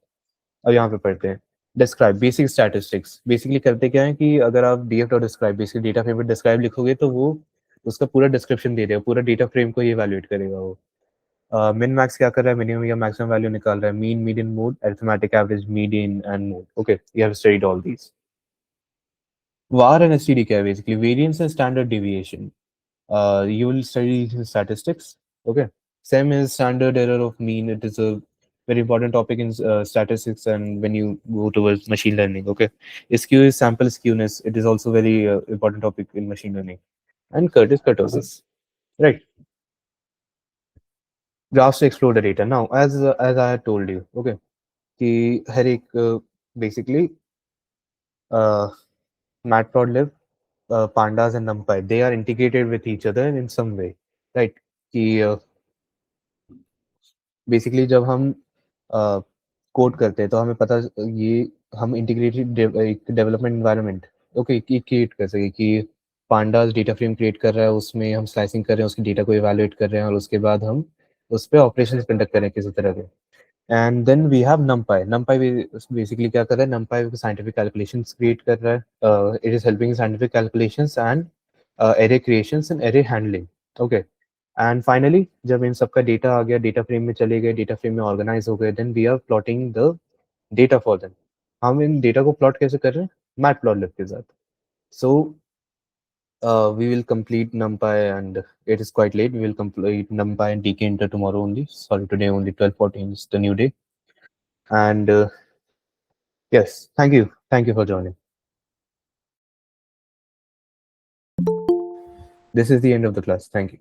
Speaker 1: अब यहाँ पे पढ़ते हैं डिस्क्राइब बेसिक स्टैटिस्टिक्स। बेसिकली करते क्या है कि अगर आप DF dot describe basically data frame में डिस्क्राइब लिखोगे तो वो उसका पूरा डिस्क्रिप्शन दे देगा, पूरा डेटा फ्रेम को ये इवैल्यूएट करेगा वो। मिन मैक्स क्या कर रहा है, मिनिमम या मैक्सिमम वैल्यू निकाल रहा है, mean, median, mode, arithmetic average, median and mode. Okay, you have studied all these. Var and STD क्या है, basically variance and standard deviation. You will study statistics, okay, SEM is standard error of mean. It is a very important topic in statistics and when you go towards machine learning. Okay, SQ is sample skewness. It is also very important topic in machine learning. And Curtis kurtosis. Right. Graphs to explore the data. Now, as I had told you, okay, कि हर एक basically uh, matplotlib, pandas and numpy, they are integrated with each other in some way, right? कि basically जब हम code करते हैं तो हमें पता ये हम इंटीग्रेटेड एक डेवलपमेंट एनवायरनमेंट ओके की क्रिएट कर सके कि पांडास डेटा फ्रेम क्रिएट कर रहा है, उसमें हम स्लाइसिंग कर रहे हैं, उसके डेटा को इवैल्यूएट कर रहे हैं और उसके बाद हम उस पर ऑपरेशन कंडक्ट करें किसी तरह के. And then we have numpy. numpy basically क्या कर रहा है, numpy साइंटिफिक कैलकुलेशंस क्रिएट कर रहा है. It is helping scientific calculations and array creations and array handling. Okay. And finally जब इन सबका डेटा आ गया, डेटा फ्रेम में चले गए, डेटा फ्रेम में ऑर्गेनाइज हो गए, then we are plotting the data for them. हम इन डेटा को प्लॉट कैसे कर रहे हैं, मैटप्लॉटलिब के साथ. सो we will complete NumPy and it is quite late. We will complete NumPy and Tkinter tomorrow only. Sorry, today only 12:14 is the new day. And yes, thank you. Thank you for joining. This is the end of the class. Thank you.